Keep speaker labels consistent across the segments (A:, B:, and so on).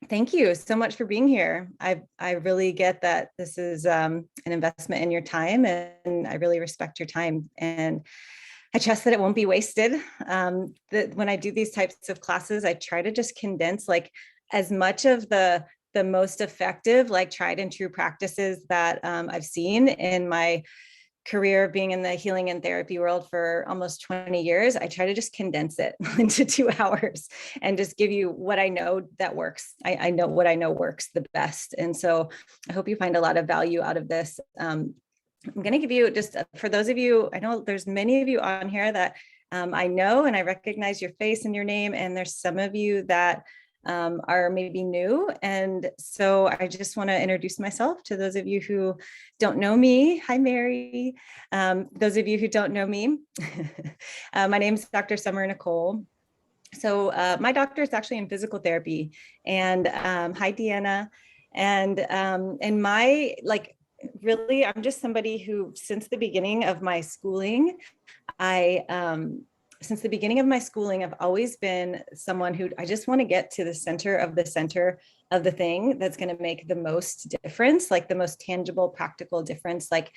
A: Thank you so much for being here. I really get that this is an investment in your time, and I really respect your time. And I trust that it won't be wasted. When I do these types of classes, I try to just condense like as much of the most effective, like tried and true practices that I've seen in my career of being in the healing and therapy world for almost 20 years. I try to just condense it into 2 hours and just give you what I know that works. I know what I know works the best. And so I hope you find a lot of value out of this. I'm going to give you just, for those of you, I know there's many of you on here that I know, and I recognize your face and your name. And there's some of you that are maybe new. And so I just want to introduce myself to those of you who don't know me. Hi, Mary. Those of you who don't know me, my name is Dr. Summer Nicole. So my doctor is actually in physical therapy. And hi, Deanna. And my, like, really, I'm just somebody who, since the beginning of my schooling, since the beginning of my schooling, I've always been someone who I just want to get to the center of the thing that's going to make the most difference, like the most tangible, practical difference, like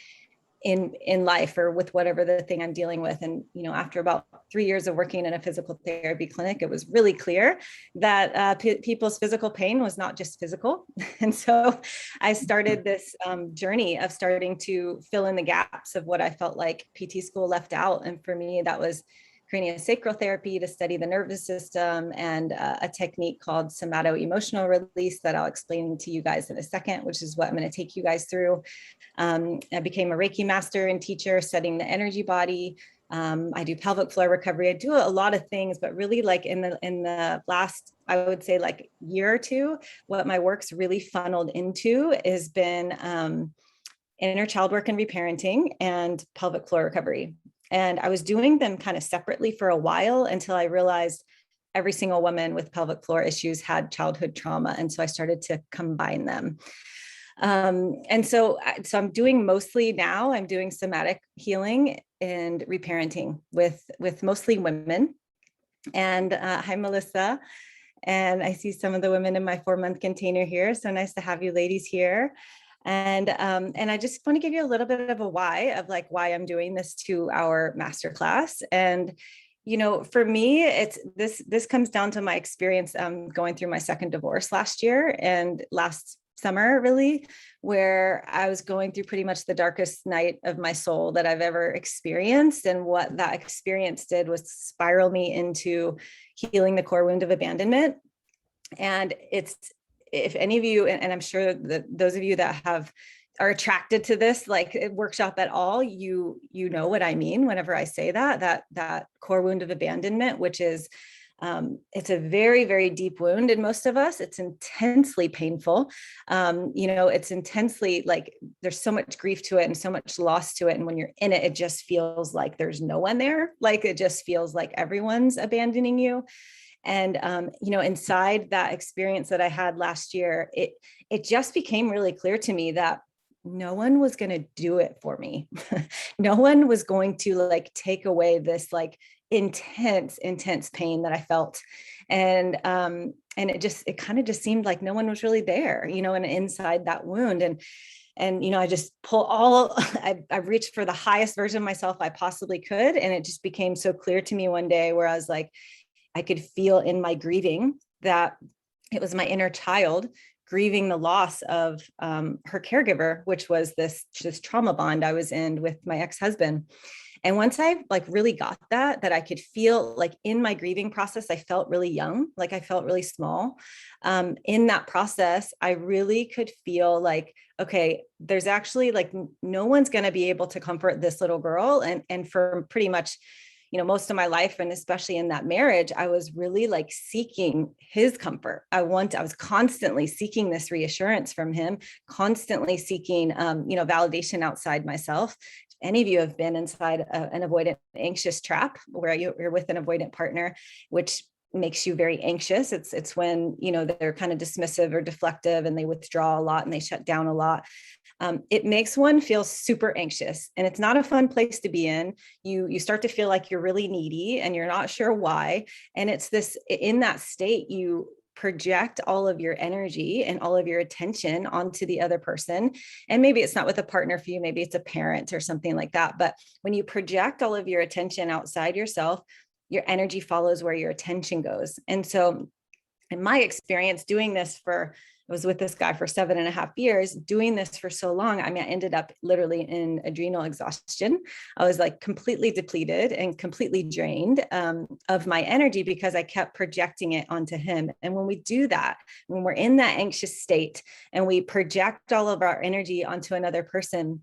A: in life or with whatever the thing I'm dealing with. And, you know, after about 3 years of working in a physical therapy clinic, it was really clear that people's physical pain was not just physical. And so I started this journey of starting to fill in the gaps of what I felt like PT school left out. And for me, that was craniosacral therapy to study the nervous system, and a technique called Somato emotional release that I'll explain to you guys in a second, which is what I'm going to take you guys through. I became a Reiki master and teacher, studying the energy body. I do pelvic floor recovery. I do a lot of things, but really, like in the last, I would say, like year or two, what my work's really funneled into has been inner child work and reparenting and pelvic floor recovery. And I was doing them kind of separately for a while until I realized every single woman with pelvic floor issues had childhood trauma. And so I started to combine them. And so I'm doing mostly now, I'm doing somatic healing and reparenting with mostly women. And hi, Melissa. And I see some of the women in my 4-month container here. So nice to have you ladies here. And I just want to give you a little bit of a why of like why I'm doing this 2-hour masterclass. And, you know, for me, it's this comes down to my experience going through my second divorce last year and last summer, really, where I was going through pretty much the darkest night of my soul that I've ever experienced. And what that experience did was spiral me into healing the core wound of abandonment. And if any of you, and I'm sure that those of you that are attracted to this, like workshop at all, you know what I mean whenever I say that core wound of abandonment, which is, it's a very, very deep wound in most of us. It's intensely painful. You know, it's intensely, like, there's so much grief to it and so much loss to it. And when you're in it, it just feels like there's no one there. Like, it just feels like everyone's abandoning you. And, you know, inside that experience that I had last year, it just became really clear to me that no one was going to do it for me. No one was going to like take away this like intense pain that I felt. And it kind of just seemed like no one was really there, you know, and inside that wound. And, you know, I just I reached for the highest version of myself I possibly could. And it just became so clear to me one day where I was like, I could feel in my grieving that it was my inner child grieving the loss of her caregiver, which was this trauma bond I was in with my ex-husband. And once I like really got that I could feel like in my grieving process, I felt really young, like I felt really small. In that process, I really could feel like, okay, there's actually like no one's going to be able to comfort this little girl. And for pretty much, you know, most of my life, and especially in that marriage, I was really like seeking his comfort. I was constantly seeking this reassurance from him, constantly seeking, you know, validation outside myself. If any of you have been inside an avoidant anxious trap where you're with an avoidant partner, which makes you very anxious. It's when, you know, they're kind of dismissive or deflective and they withdraw a lot and they shut down a lot. it makes one feel super anxious, and it's not a fun place to be in. You start to feel like you're really needy and you're not sure why. And it's this, in that state, you project all of your energy and all of your attention onto the other person. And maybe it's not with a partner for you, maybe it's a parent or something like that. But when you project all of your attention outside yourself, your energy follows where your attention goes. And so in my experience doing this I was with this guy for 7.5 years, doing this for so long. I mean, I ended up literally in adrenal exhaustion. I was like completely depleted and completely drained of my energy because I kept projecting it onto him. And when we do that, when we're in that anxious state and we project all of our energy onto another person,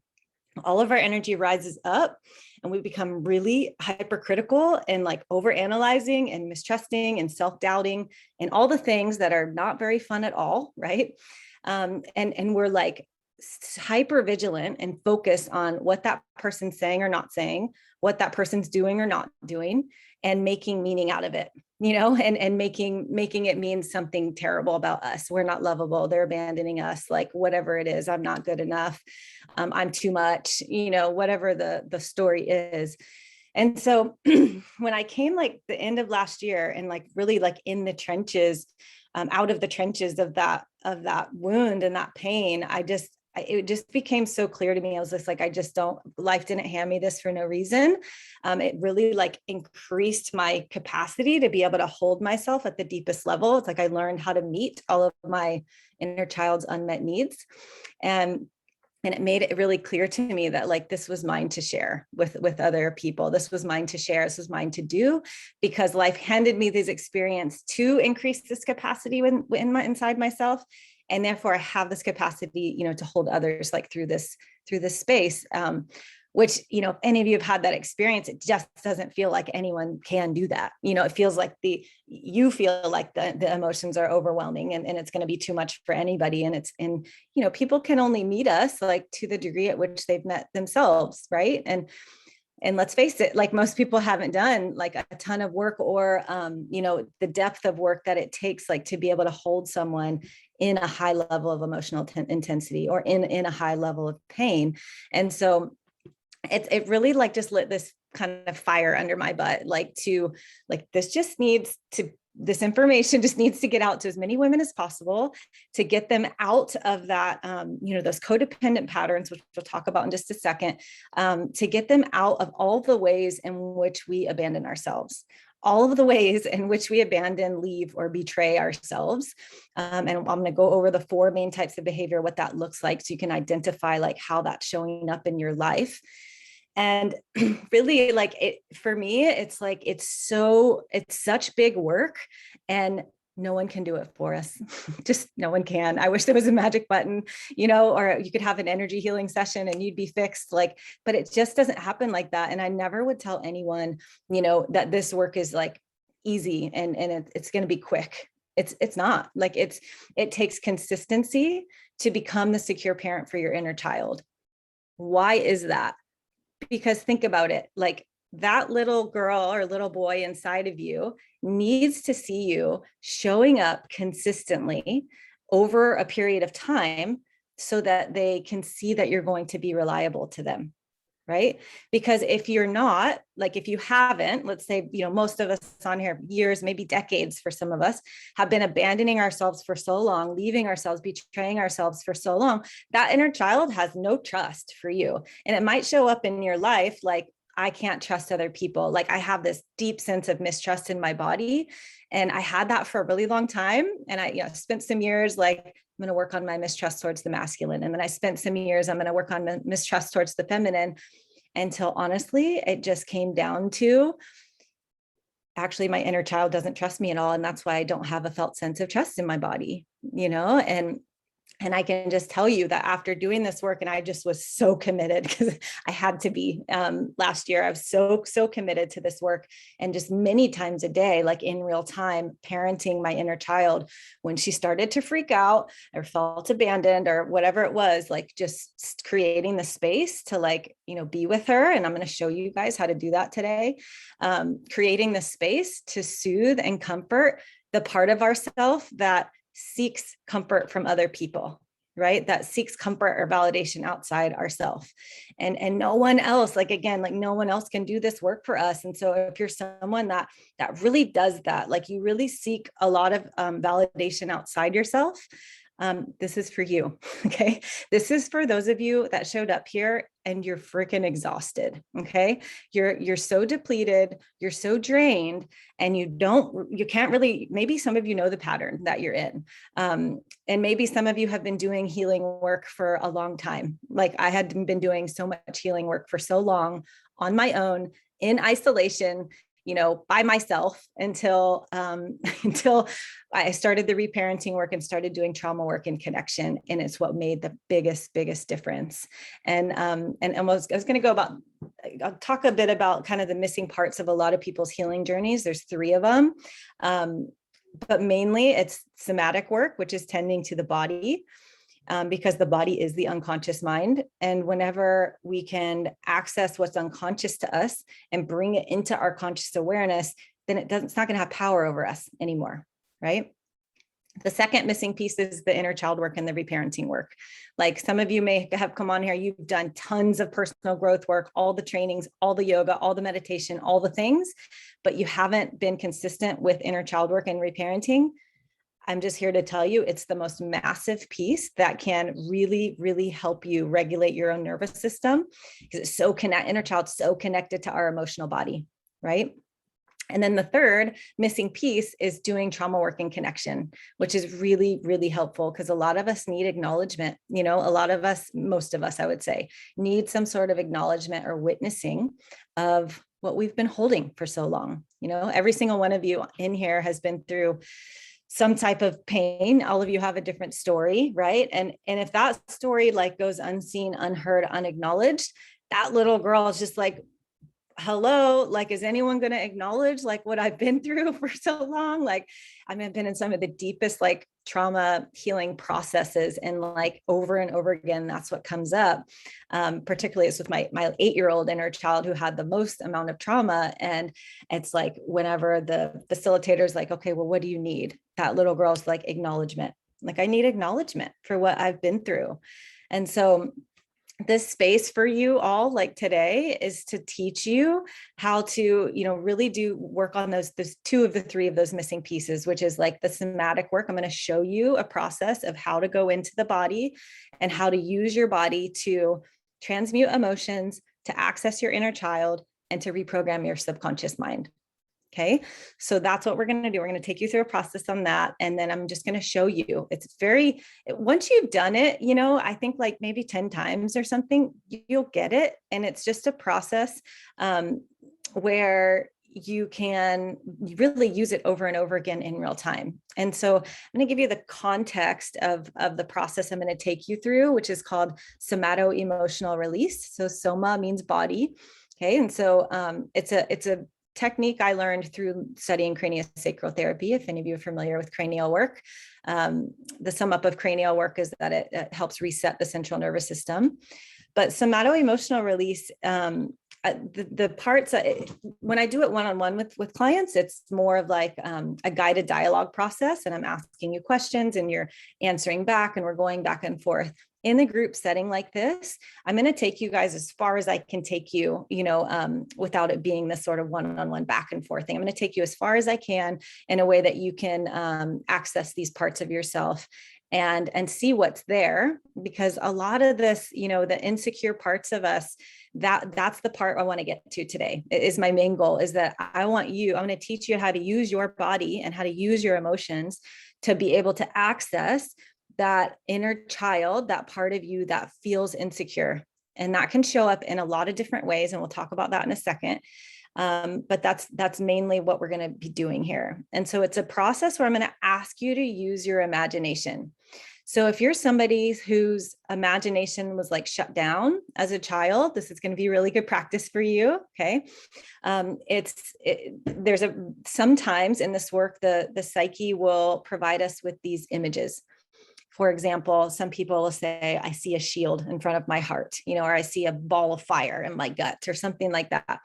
A: all of our energy rises up and we become really hypercritical and like overanalyzing and mistrusting and self-doubting and all the things that are not very fun at all, right? And we're like hyper vigilant and focused on what that person's saying or not saying, what that person's doing or not doing, and making meaning out of it, and making it mean something terrible about us. We're not lovable. They're abandoning us, like whatever it is. I'm not good enough. I'm too much, whatever the story is. And so when I came like the end of last year and like really like in the trenches, out of the trenches of that wound and that pain, it just became so clear to me. I was just like, life didn't hand me this for no reason. It really like increased my capacity to be able to hold myself at the deepest level. It's like I learned how to meet all of my inner child's unmet needs. And it made it really clear to me that like, this was mine to share with other people. This was mine to share. This was mine to do, because life handed me these experiences to increase this capacity inside myself. And therefore I have this capacity, to hold others like through this space, which, if any of you have had that experience, it just doesn't feel like anyone can do that. It feels like you feel like the emotions are overwhelming and it's going to be too much for anybody. And people can only meet us like to the degree at which they've met themselves. Right. And let's face it, like most people haven't done like a ton of work or, the depth of work that it takes like to be able to hold someone in a high level of emotional intensity or in a high level of pain. And so it really like just lit this kind of fire under my butt, this information just needs to get out to as many women as possible to get them out of that, those codependent patterns, which we'll talk about in just a second, to get them out of all the ways in which we abandon ourselves, all of the ways in which we abandon, leave, or betray ourselves. And I'm going to go over the 4 main types of behavior, what that looks like, so you can identify like how that's showing up in your life. And really for me, it's like, it's such big work and no one can do it for us. Just no one can. I wish there was a magic button, or you could have an energy healing session and you'd be fixed, but it just doesn't happen like that. And I never would tell anyone, that this work is like easy and it's going to be quick. It's not. Like it takes consistency to become the secure parent for your inner child. Why is that? Because think about it, like that little girl or little boy inside of you needs to see you showing up consistently over a period of time so that they can see that you're going to be reliable to them. Right? Because if you're not, like if you haven't, let's say, most of us on here, years, maybe decades for some of us, have been abandoning ourselves for so long, leaving ourselves, betraying ourselves for so long, that inner child has no trust for you. And it might show up in your life like, I can't trust other people. Like I have this deep sense of mistrust in my body. And I had that for a really long time. And I spent some years like, I'm going to work on my mistrust towards the masculine. And then I spent some years, I'm going to work on mistrust towards the feminine, until honestly, it just came down to actually my inner child doesn't trust me at all. And that's why I don't have a felt sense of trust in my body, and I can just tell you that after doing this work, and I just was so committed because I had to be, last year, I was so committed to this work, and just many times a day, like in real time, parenting my inner child when she started to freak out or felt abandoned or whatever it was, like just creating the space to be with her. And I'm going to show you guys how to do that today. Creating the space to soothe and comfort the part of ourself that seeks comfort from other people, right? That seeks comfort or validation outside ourselves. And no one else, like, again, like no one else can do this work for us. And so if you're someone that really does that, like you really seek a lot of validation outside yourself, this is for you. Okay. This is for those of you that showed up here and you're freaking exhausted. Okay. You're so depleted, you're so drained, and you can't really, maybe some of you know the pattern that you're in. And maybe some of you have been doing healing work for a long time. Like I had been doing so much healing work for so long on my own in isolation, by myself until I started the reparenting work and started doing trauma work in connection. And it's what made the biggest difference. And I was going to I'll talk a bit about kind of the missing parts of a lot of people's healing journeys. There's 3 of them. But mainly it's somatic work, which is tending to the body. Because the body is the unconscious mind. And whenever we can access what's unconscious to us and bring it into our conscious awareness, then it's not going to have power over us anymore, right? The second missing piece is the inner child work and the reparenting work. Like some of you may have come on here, you've done tons of personal growth work, all the trainings, all the yoga, all the meditation, all the things, but you haven't been consistent with inner child work and reparenting. I'm just here to tell you, it's the most massive piece that can really, really help you regulate your own nervous system, because it's inner child's so connected to our emotional body, right? And then the third missing piece is doing trauma work in connection, which is really, really helpful because a lot of us need acknowledgement. A lot of us, most of us, I would say, need some sort of acknowledgement or witnessing of what we've been holding for so long. Every single one of you in here has been through some type of pain. All of you have a different story, right? And if that story like goes unseen, unheard, unacknowledged, that little girl is just like, hello, like, is anyone going to acknowledge like what I've been through for so long? Like, I've been in some of the deepest like trauma healing processes, and like over and over again, that's what comes up. Particularly it's with my 8-year-old inner child who had the most amount of trauma. And it's like, whenever the facilitator's like, okay, well, what do you need? That little girl's like, acknowledgement. Like, I need acknowledgement for what I've been through. And so this space for you all like today is to teach you how to, really do work on those 2 of the 3 of those missing pieces, which is like the somatic work. I'm going to show you a process of how to go into the body and how to use your body to transmute emotions, to access your inner child, and to reprogram your subconscious mind. Okay. So that's what we're going to do. We're going to take you through a process on that. And then I'm just going to show you. Once you've done it, I think like maybe 10 times or something, you'll get it. And it's just a process where you can really use it over and over again in real time. And so I'm going to give you the context of the process I'm going to take you through, which is called Somato emotional release. So SOMA means body. Okay. And so it's a technique I learned through studying craniosacral therapy. If any of you are familiar with cranial work, the sum up of cranial work is that it helps reset the central nervous system. But somato emotional release, the parts, when I do it one-on-one with clients, it's more of like a guided dialogue process. And I'm asking you questions and you're answering back, and we're going back and forth. In a group setting like this, I'm going to take you guys as far as I can take you, without it being this sort of one-on-one back and forth thing. I'm going to take you as far as I can in a way that you can access these parts of yourself and see what's there. Because a lot of this, the insecure parts of us, that's the part I want to get to today. It is my main goal, is that I'm going to teach you how to use your body and how to use your emotions to be able to access that inner child, that part of you that feels insecure. And that can show up in a lot of different ways. And we'll talk about that in a second. But that's mainly what we're going to be doing here. And so it's a process where I'm going to ask you to use your imagination. So if you're somebody whose imagination was like shut down as a child, this is going to be really good practice for you. Okay. Sometimes in this work, the psyche will provide us with these images. For example, some people will say, I see a shield in front of my heart, or I see a ball of fire in my gut, or something like that.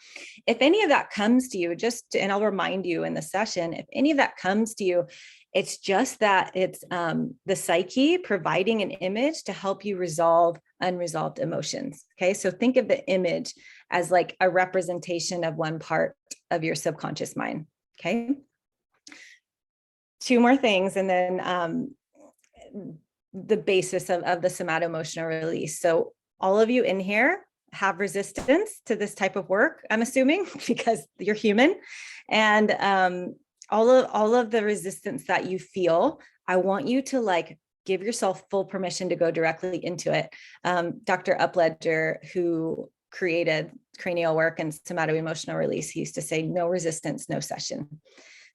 A: If any of that comes to you, and I'll remind you in the session, if any of that comes to you, It's just that it's the psyche providing an image to help you resolve unresolved emotions. Okay. So think of the image as like a representation of one part of your subconscious mind. Okay. Two more things, and then the basis of the somato emotional release. So all of you in here have resistance to this type of work, I'm assuming, because you're human. And all of the resistance that you feel, I want you to like give yourself full permission to go directly into it. Dr. Upledger, who created cranial work and somato emotional release, he used to say, no resistance, no session.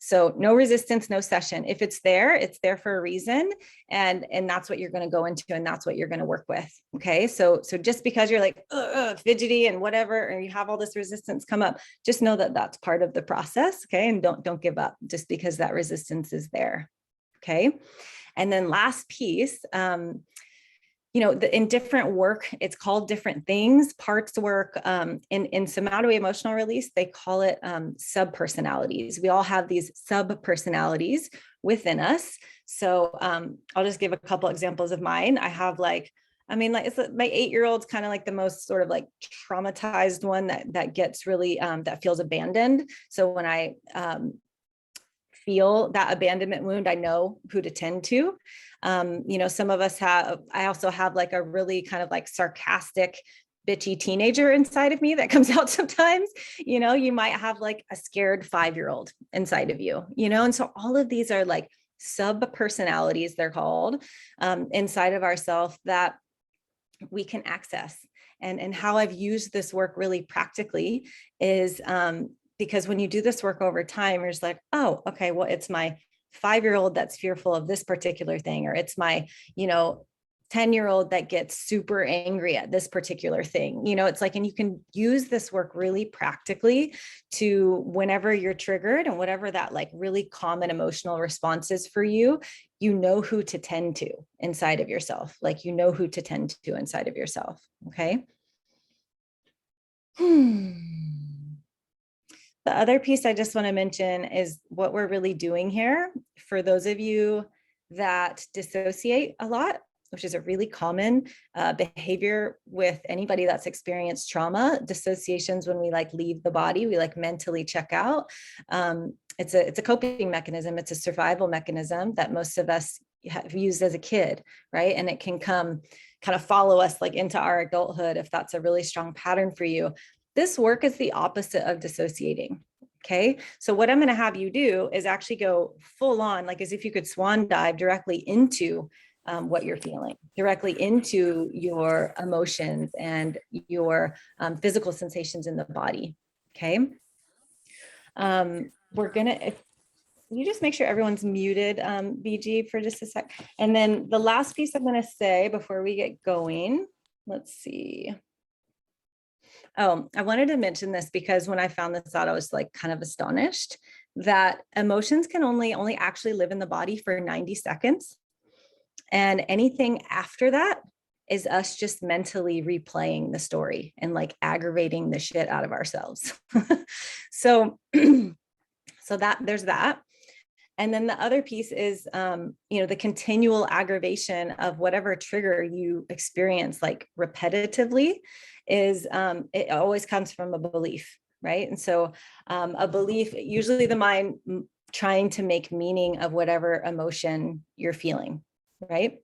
A: So no resistance, no session. If it's there for a reason. And that's what you're going to go into, and that's what you're going to work with. Okay. So just because you're like fidgety and whatever, or you have all this resistance come up, just know that that's part of the process. Okay. And don't give up just because that resistance is there. Okay. And then last piece, in different work, it's called different things, parts work. In somato emotional release, they call it sub-personalities. We all have these sub-personalities within us. So I'll just give a couple examples of mine. I have my 8-year-old's kind of like the most sort of like traumatized one that gets really, that feels abandoned. So when I feel that abandonment wound, I know who to tend to. Some of us I also have like a really kind of like sarcastic, bitchy teenager inside of me that comes out sometimes. You might have like a scared 5-year-old inside of you, and so all of these are like sub personalities, they're called, inside of ourselves that we can access. And how I've used this work really practically is, because when you do this work over time, you're just like, oh, okay, well, it's my 5-year-old that's fearful of this particular thing, or it's my, 10-year-old that gets super angry at this particular thing. It's like, and you can use this work really practically to whenever you're triggered and whatever that like really common emotional response is for you, who to tend to inside of yourself. Like, who to tend to inside of yourself. Okay. The other piece I just want to mention is what we're really doing here. For those of you that dissociate a lot, which is a really common behavior with anybody that's experienced trauma, dissociations when we like leave the body, we like mentally check out. It's a coping mechanism. It's a survival mechanism that most of us have used as a kid, right? And it can kind of follow us like into our adulthood if that's a really strong pattern for you. This work is the opposite of dissociating. Okay. So what I'm going to have you do is actually go full on, like as if you could swan dive directly into what you're feeling, directly into your emotions and your physical sensations in the body. Okay. If you just make sure everyone's muted, BG, for just a sec. And then the last piece I'm going to say before we get going, let's see. Oh, I wanted to mention this because when I found this out, I was like kind of astonished that emotions can only actually live in the body for 90 seconds. And anything after that is us just mentally replaying the story and like aggravating the shit out of ourselves. So that there's that. And then the other piece is, the continual aggravation of whatever trigger you experience, like repetitively, is it always comes from a belief, right? And so a belief, usually the mind trying to make meaning of whatever emotion you're feeling, right?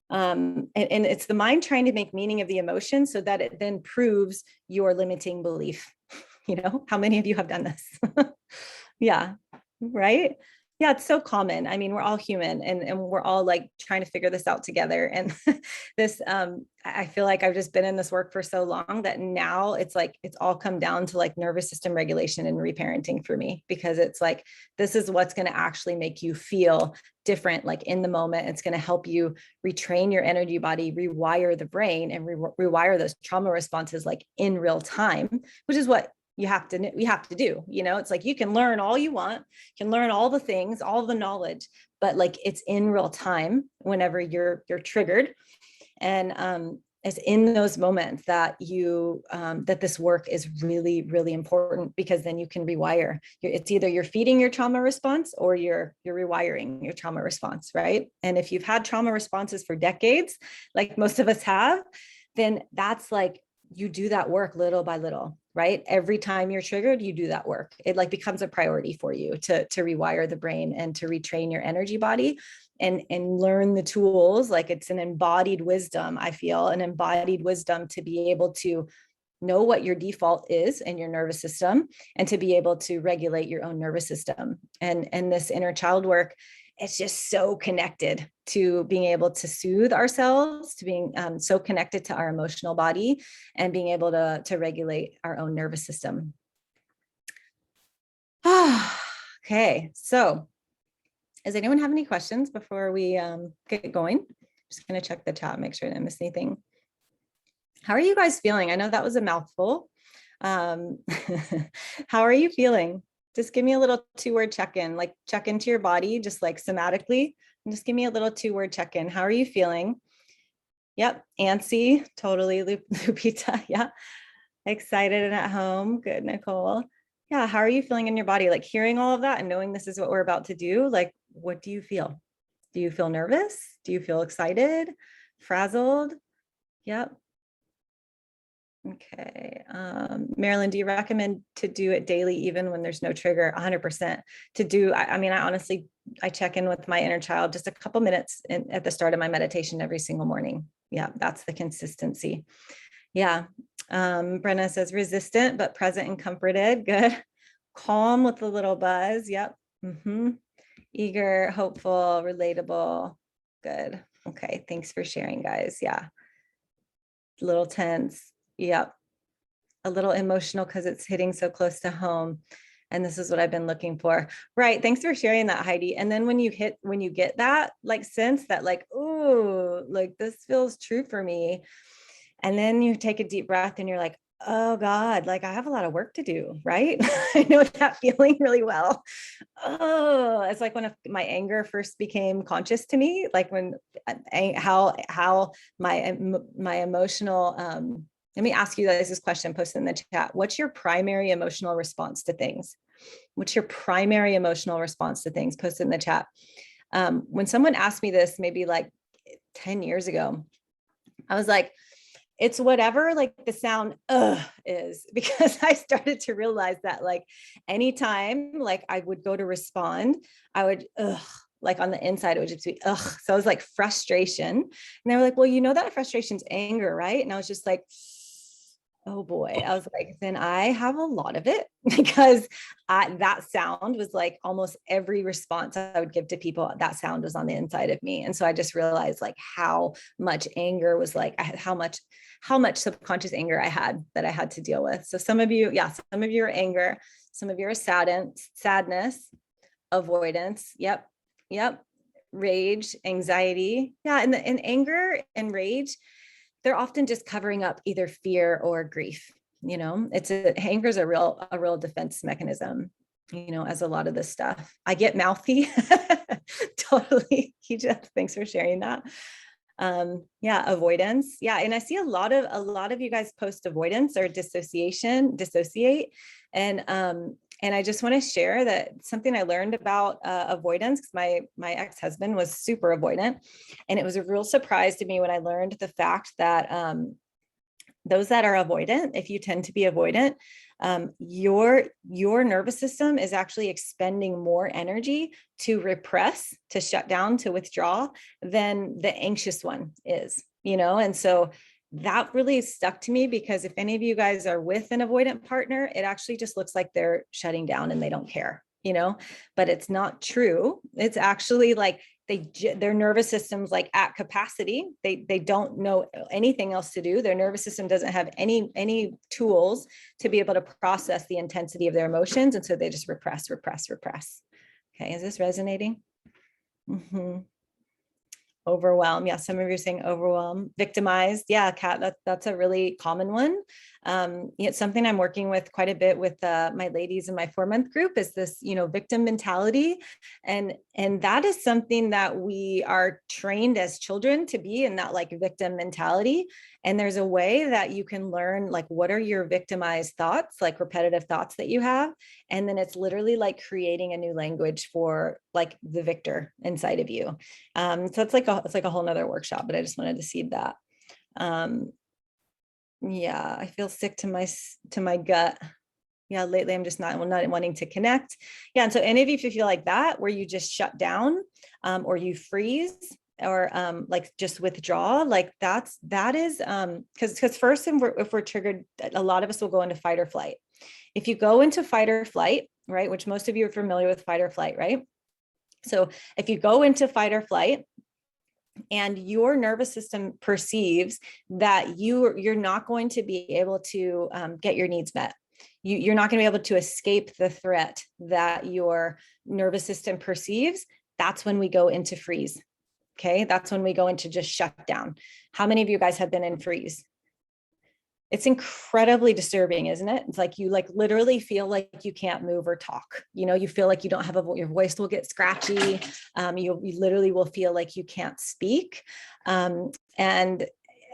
A: And it's the mind trying to make meaning of the emotion so that it then proves your limiting belief. How many of you have done this? Yeah. Right? Yeah, it's so common. I mean, we're all human and we're all like trying to figure this out together. And this, I feel like I've just been in this work for so long that now it's like, it's all come down to like nervous system regulation and reparenting for me, because it's like, this is what's going to actually make you feel different, like in the moment. It's going to help you retrain your energy body, rewire the brain, and rewire those trauma responses like in real time, which is what you have to do. It's like, you can learn all you want, you can learn all the things, all the knowledge, but like it's in real time whenever you're triggered. And it's in those moments that that this work is really, really important, because then you can rewire. It's either you're feeding your trauma response or you're rewiring your trauma response, right? And if you've had trauma responses for decades, like most of us have, then that's like, you do that work little by little, right? Every time you're triggered, you do that work. It like becomes a priority for you to rewire the brain and to retrain your energy body and learn the tools. Like it's an embodied wisdom, I feel, an embodied wisdom to be able to know what your default is in your nervous system and to be able to regulate your own nervous system. And this inner child work, it's just so connected to being able to soothe ourselves, to being so connected to our emotional body and being able to regulate our own nervous system. Okay, so does anyone have any questions before we get going? Just gonna check the chat, make sure I didn't miss anything. How are you guys feeling? I know that was a mouthful. How are you feeling? Just give me a little 2-word check-in, like check into your body, just like somatically, and just give me a little 2-word check-in. How are you feeling? Yep, antsy, totally, Lupita, yeah. Excited and at home, good, Nicole. Yeah, how are you feeling in your body? Like hearing all of that and knowing this is what we're about to do, like, what do you feel? Do you feel nervous? Do you feel excited? Frazzled? Yep. Okay. Marilyn, do you recommend to do it daily, even when there's no trigger? 100% to do. I mean, I honestly, I check in with my inner child just a couple minutes at the start of my meditation every single morning. Yeah, that's the consistency. Yeah. Brenna says resistant, but present and comforted. Good. Calm with a little buzz. Yep. Eager, hopeful, relatable. Good. Okay. Thanks for sharing, guys. Yeah. A little tense. Yep. A little emotional because it's hitting so close to home. And this is what I've been looking for. Right. Thanks for sharing that, Heidi. And then when you get that like sense that like, oh, like this feels true for me. And then you take a deep breath and you're like, oh God, like I have a lot of work to do, right? I know that feeling really well. Oh, it's like when my anger first became conscious to me, like when how my emotional, let me ask you guys this question, post in the chat. What's your primary emotional response to things? What's your primary emotional response to things? Post it in the chat. When someone asked me this, maybe like 10 years ago, I was like, it's whatever like the sound is, because I started to realize that like anytime like I would go to respond, I would like on the inside, it would just be So it was like frustration. And they were like, well, you know that frustration's anger, right? And I was just like, oh boy. I was like, then I have a lot of it, because that sound was like almost every response I would give to people, that sound was on the inside of me. And so I just realized like how much anger was like, how much subconscious anger I had that I had to deal with. So some of you are anger, some of you are sadness, avoidance. Yep. Rage, anxiety. Yeah. And anger and rage, they're often just covering up either fear or grief. You know, anger is a real defense mechanism, you know, as a lot of this stuff. I get mouthy. Totally. Thanks for sharing that. Yeah, avoidance. Yeah. And I see a lot of you guys post avoidance or dissociate. And I just want to share that something I learned about avoidance, because my ex-husband was super avoidant. And it was a real surprise to me when I learned the fact that those that are avoidant, if you tend to be avoidant, your nervous system is actually expending more energy to repress, to shut down, to withdraw than the anxious one is, you know? And so that really stuck to me, because if any of you guys are with an avoidant partner, it actually just looks like they're shutting down and they don't care, you know, but it's not true. It's actually like their nervous system's like at capacity. They don't know anything else to do. Their nervous system doesn't have any tools to be able to process the intensity of their emotions. And so they just repress. Okay. Is this resonating? Overwhelm. Yeah. Some of you are saying overwhelm. Victimized. Yeah. Kat, that's a really common one. It's something I'm working with quite a bit with my ladies in my 4-month group is this, victim mentality. And that is something that we are trained as children to be in, that like victim mentality. And there's a way that you can learn, like, what are your victimized thoughts, like repetitive thoughts that you have. And then it's literally like creating a new language for like the victor inside of you. So it's like a whole nother workshop, but I just wanted to seed that. Yeah, I feel sick to my gut. Yeah, lately I'm just not wanting to connect. Yeah, and so any of you, if you feel like that, where you just shut down, or you freeze, or like just withdraw, like that is because first, if we're triggered, a lot of us will go into fight or flight. If you go into fight or flight, right, which most of you are familiar with fight or flight, right? So if you go into fight or flight, and your nervous system perceives that you're not going to be able to get your needs met. You're not going to be able to escape the threat that your nervous system perceives. That's when we go into freeze. Okay. That's when we go into just shut down. How many of you guys have been in freeze? It's incredibly disturbing, isn't it? It's like you like literally feel like you can't move or talk. You feel like you don't have your voice will get scratchy. You literally will feel like you can't speak. And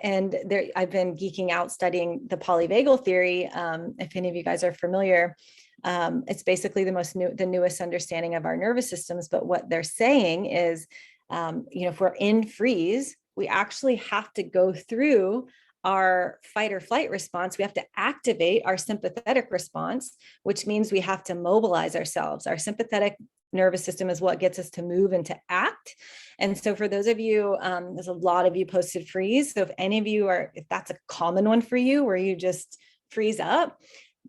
A: there, I've been geeking out studying the Polyvagal Theory. If any of you guys are familiar, it's basically the newest understanding of our nervous systems. But what they're saying is, if we're in freeze, we actually have to go through our fight or flight response. We have to activate our sympathetic response, which means we have to mobilize ourselves. Our sympathetic nervous system is what gets us to move and to act. And so for those of you, there's a lot of you posted freeze. So if any of you if that's a common one for you, where you just freeze up,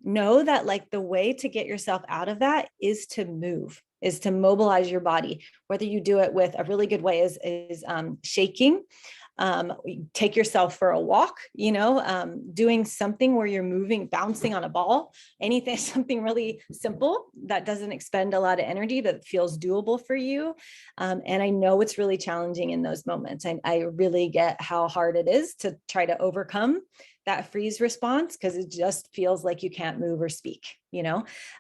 A: know that like the way to get yourself out of that is to move, is to mobilize your body. Whether you do it with a really good way is shaking. Take yourself for a walk, doing something where you're moving, bouncing on a ball, anything, something really simple that doesn't expend a lot of energy, but feels doable for you. And I know it's really challenging in those moments. I really get how hard it is to try to overcome that freeze response, because it just feels like you can't move or speak,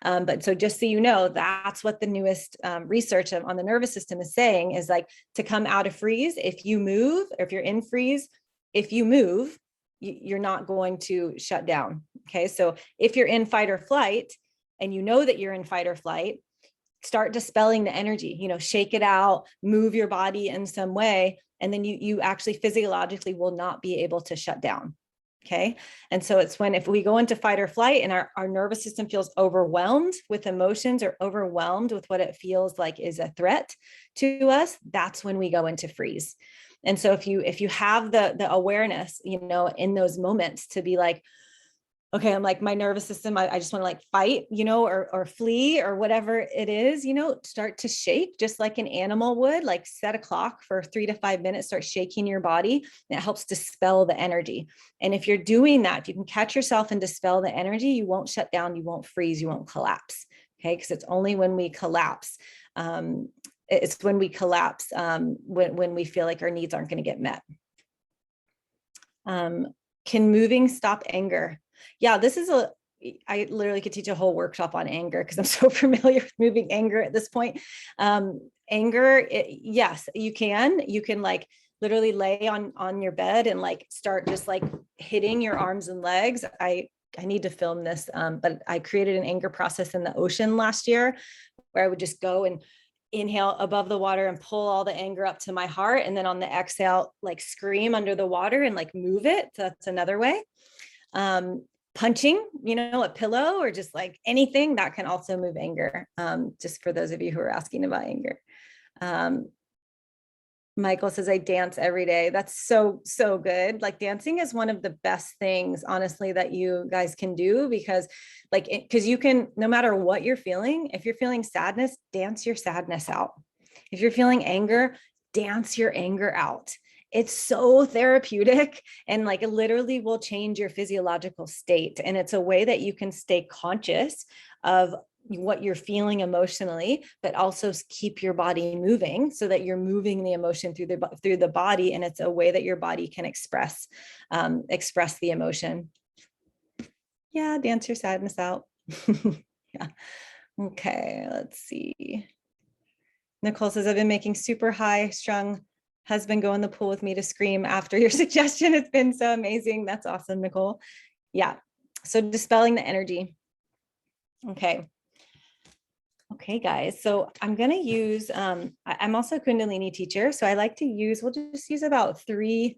A: but so just so you know, that's what the newest research on the nervous system is saying, is like to come out of freeze, if you move, or if you're in freeze, if you move, you're not going to shut down. Okay. So if you're in fight or flight and you know that you're in fight or flight, start dispelling the energy, shake it out, move your body in some way. And then you actually physiologically will not be able to shut down. Okay. And so it's if we go into fight or flight and our nervous system feels overwhelmed with emotions or overwhelmed with what it feels like is a threat to us, that's when we go into freeze. And so if you have the awareness, in those moments to be like, okay, I'm like, my nervous system, I just want to like fight, or flee or whatever it is, start to shake just like an animal would, like set a clock for 3 to 5 minutes, start shaking your body. And it helps dispel the energy. And if you're doing that, if you can catch yourself and dispel the energy, you won't shut down, you won't freeze, you won't collapse. Okay. Because it's only when we collapse, when we feel like our needs aren't going to get met. Can moving stop anger? Yeah, I literally could teach a whole workshop on anger because I'm so familiar with moving anger at this point. Anger, yes, you can like literally lay on your bed and like start just like hitting your arms and legs. I need to film this, but I created an anger process in the ocean last year where I would just go and inhale above the water and pull all the anger up to my heart. And then on the exhale, like scream under the water and like move it. So that's another way. Punching, a pillow or just like anything that can also move anger. Just for those of you who are asking about anger. Michael says, I dance every day. That's so, so good. Like dancing is one of the best things, honestly, that you guys can do because you can, no matter what you're feeling, if you're feeling sadness, dance your sadness out. If you're feeling anger, dance your anger out. It's so therapeutic and like it literally will change your physiological state. And it's a way that you can stay conscious of what you're feeling emotionally, but also keep your body moving so that you're moving the emotion through the body. And it's a way that your body can express the emotion. Yeah, dance your sadness out. Yeah. Okay, let's see. Nicole says, I've been making super high strung husband go in the pool with me to scream after your suggestion. It's been so amazing. That's awesome, Nicole. Yeah. So dispelling the energy. Okay. Okay, guys. So I'm going to use, I'm also a Kundalini teacher. So I like to use, we'll just use about 3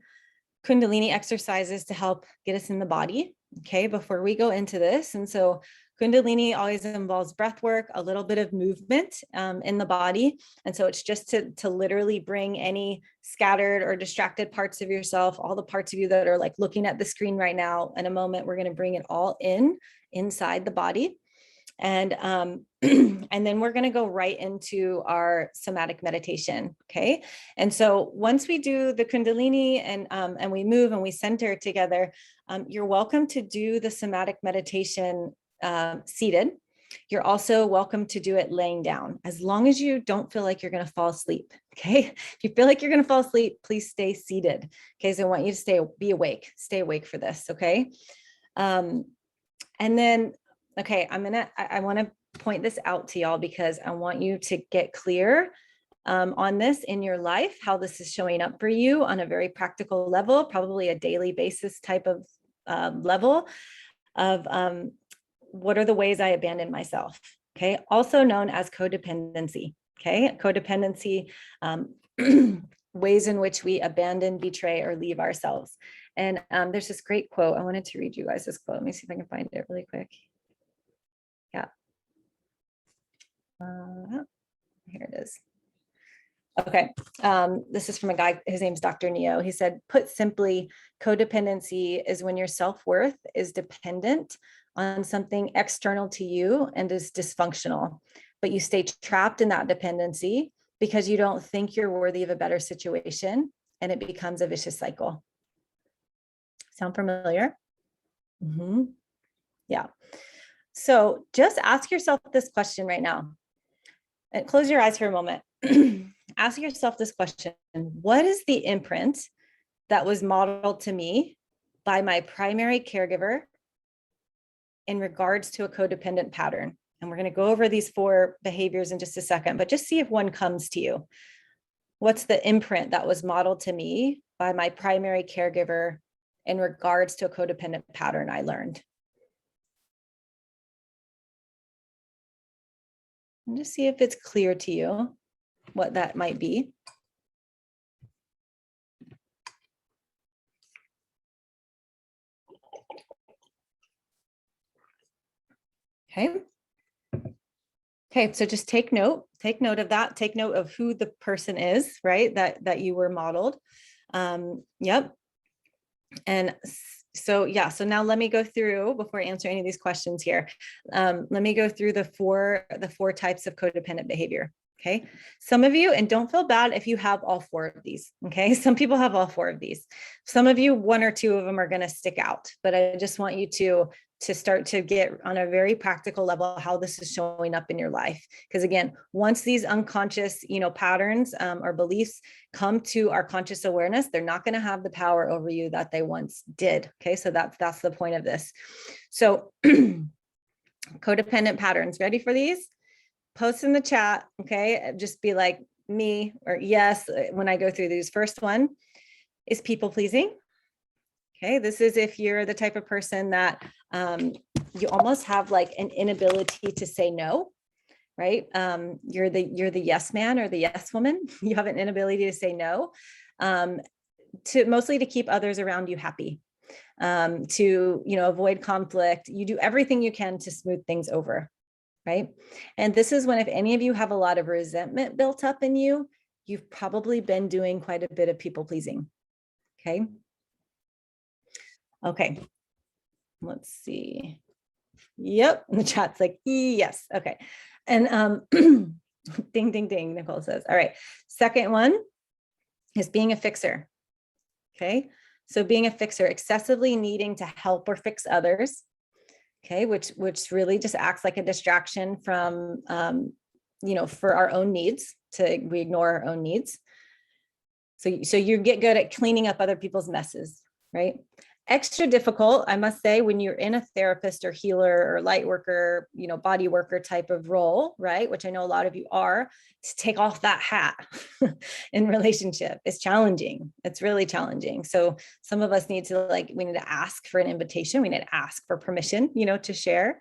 A: Kundalini exercises to help get us in the body. Okay, before we go into this. And so Kundalini always involves breath work, a little bit of movement in the body. And so it's just to literally bring any scattered or distracted parts of yourself, all the parts of you that are like looking at the screen right now. In a moment, we're going to bring it all inside the body. And and then we're going to go right into our somatic meditation. Okay. And so once we do the Kundalini and we move and we center together, you're welcome to do the somatic meditation seated. You're also welcome to do it laying down, as long as you don't feel like you're going to fall asleep. Okay. If you feel like you're going to fall asleep, please stay seated. Okay. So I want you to stay awake for this. Okay. And then, okay, I want to point this out to y'all because I want you to get clear on this in your life, how this is showing up for you on a very practical level, probably a daily basis type of level of what are the ways I abandon myself, okay? Also known as codependency, okay? Codependency, ways in which we abandon, betray, or leave ourselves. And there's this great quote. I wanted to read you guys this quote. Let me see if I can find it really quick. Yeah. Here it is. Okay. This is from a guy, his name's Dr. Neo. He said, put simply, codependency is when your self-worth is dependent on something external to you and is dysfunctional, but you stay trapped in that dependency because you don't think you're worthy of a better situation, and it becomes a vicious cycle. Sound familiar? Mm-hmm. Yeah. So just ask yourself this question right now. And close your eyes for a moment. Ask yourself this question. What is the imprint that was modeled to me by my primary caregiver in regards to a codependent pattern? And we're going to go over these 4 behaviors in just a second, but just see if one comes to you. What's the imprint that was modeled to me by my primary caregiver in regards to a codependent pattern I learned? And just see if it's clear to you what that might be. Okay. Okay, so just take note of that, take note of who the person is, right? That you were modeled. Yep. And so, yeah, so now let me go through, before I answer any of these questions here, let me go through the four types of codependent behavior. Okay. Some of you, and don't feel bad if you have all 4 of these. Okay. Some people have all 4 of these. Some of you, 1 or 2 of them are going to stick out, but I just want you to start to get on a very practical level how this is showing up in your life. Because again, once these unconscious, patterns or beliefs come to our conscious awareness, they're not going to have the power over you that they once did. Okay. So that's the point of this. So codependent patterns, ready for these? Post in the chat. Okay. Just be like me or yes when I go through these. First one is people pleasing. Okay, this is if you're the type of person that you almost have like an inability to say no, right? You're the yes man or the yes woman. You have an inability to say no, mostly to keep others around you happy, to avoid conflict. You do everything you can to smooth things over, right? And this is when, if any of you have a lot of resentment built up in you, you've probably been doing quite a bit of people pleasing. Okay. Okay, let's see. Yep, the chat's like, yes, okay. And ding, ding, ding, Nicole says. All right, second one is being a fixer, okay? So being a fixer, excessively needing to help or fix others, okay, which really just acts like a distraction from, for our own needs, we ignore our own needs. So you get good at cleaning up other people's messes, right? Extra difficult, I must say, when you're in a therapist or healer or light worker, body worker type of role, right? Which I know a lot of you are, to take off that hat in relationship is challenging. It's really challenging. So some of us need to we need to ask for an invitation. We need to ask for permission, to share.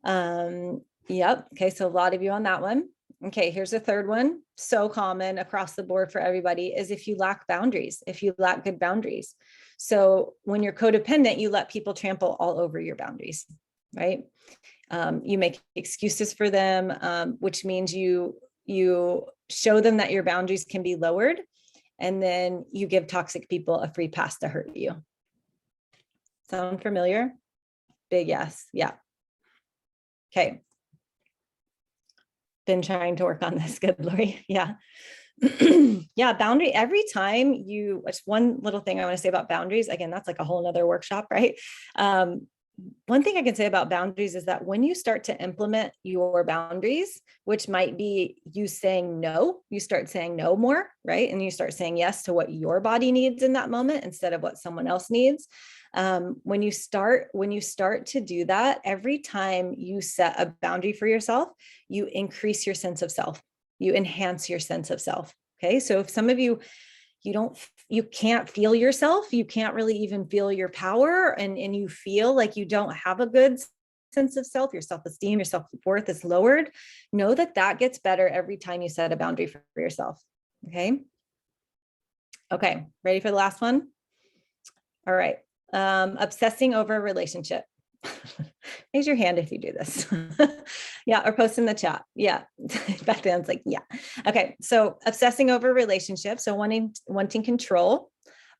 A: Yep. Okay. So a lot of you on that one. Okay. Here's a third one. So common across the board for everybody is if you lack boundaries, if you lack good boundaries. So when you're codependent, you let people trample all over your boundaries, right? You make excuses for them, which means you show them that your boundaries can be lowered, and then you give toxic people a free pass to hurt you. Sound familiar? Big yes. Yeah. Okay. Been trying to work on this. Good, Lori. Yeah. Yeah, boundary. Every time it's one little thing I want to say about boundaries. Again, that's like a whole nother workshop, right? One thing I can say about boundaries is that when you start to implement your boundaries, which might be you saying no, you start saying no more, right? And you start saying yes to what your body needs in that moment instead of what someone else needs. When you start to do that, every time you set a boundary for yourself, you increase your sense of self. You enhance your sense of self. Okay. So if some of you can't feel yourself, you can't really even feel your power, and you feel like you don't have a good sense of self, your self-esteem, your self-worth is lowered, know that gets better every time you set a boundary for yourself. Okay. Okay. Ready for the last one? All right. Obsessing over a relationship. Raise your hand if you do this. Yeah, or post in the chat. Yeah. Back then it's like, yeah. Okay. So obsessing over relationships. So wanting control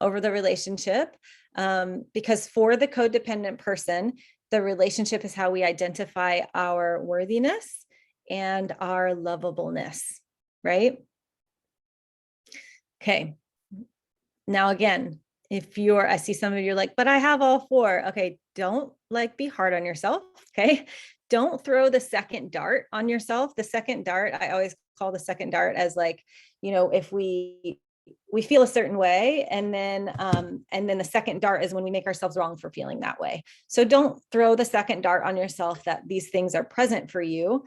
A: over the relationship. Because for the codependent person, the relationship is how we identify our worthiness and our lovableness, right? Okay. Now, again, I see some of you are like, but I have all four. Okay. Don't be hard on yourself. Okay. Don't throw the second dart on yourself. The second dart, I always call the second dart as if we feel a certain way, and then the second dart is when we make ourselves wrong for feeling that way. So don't throw the second dart on yourself that these things are present for you.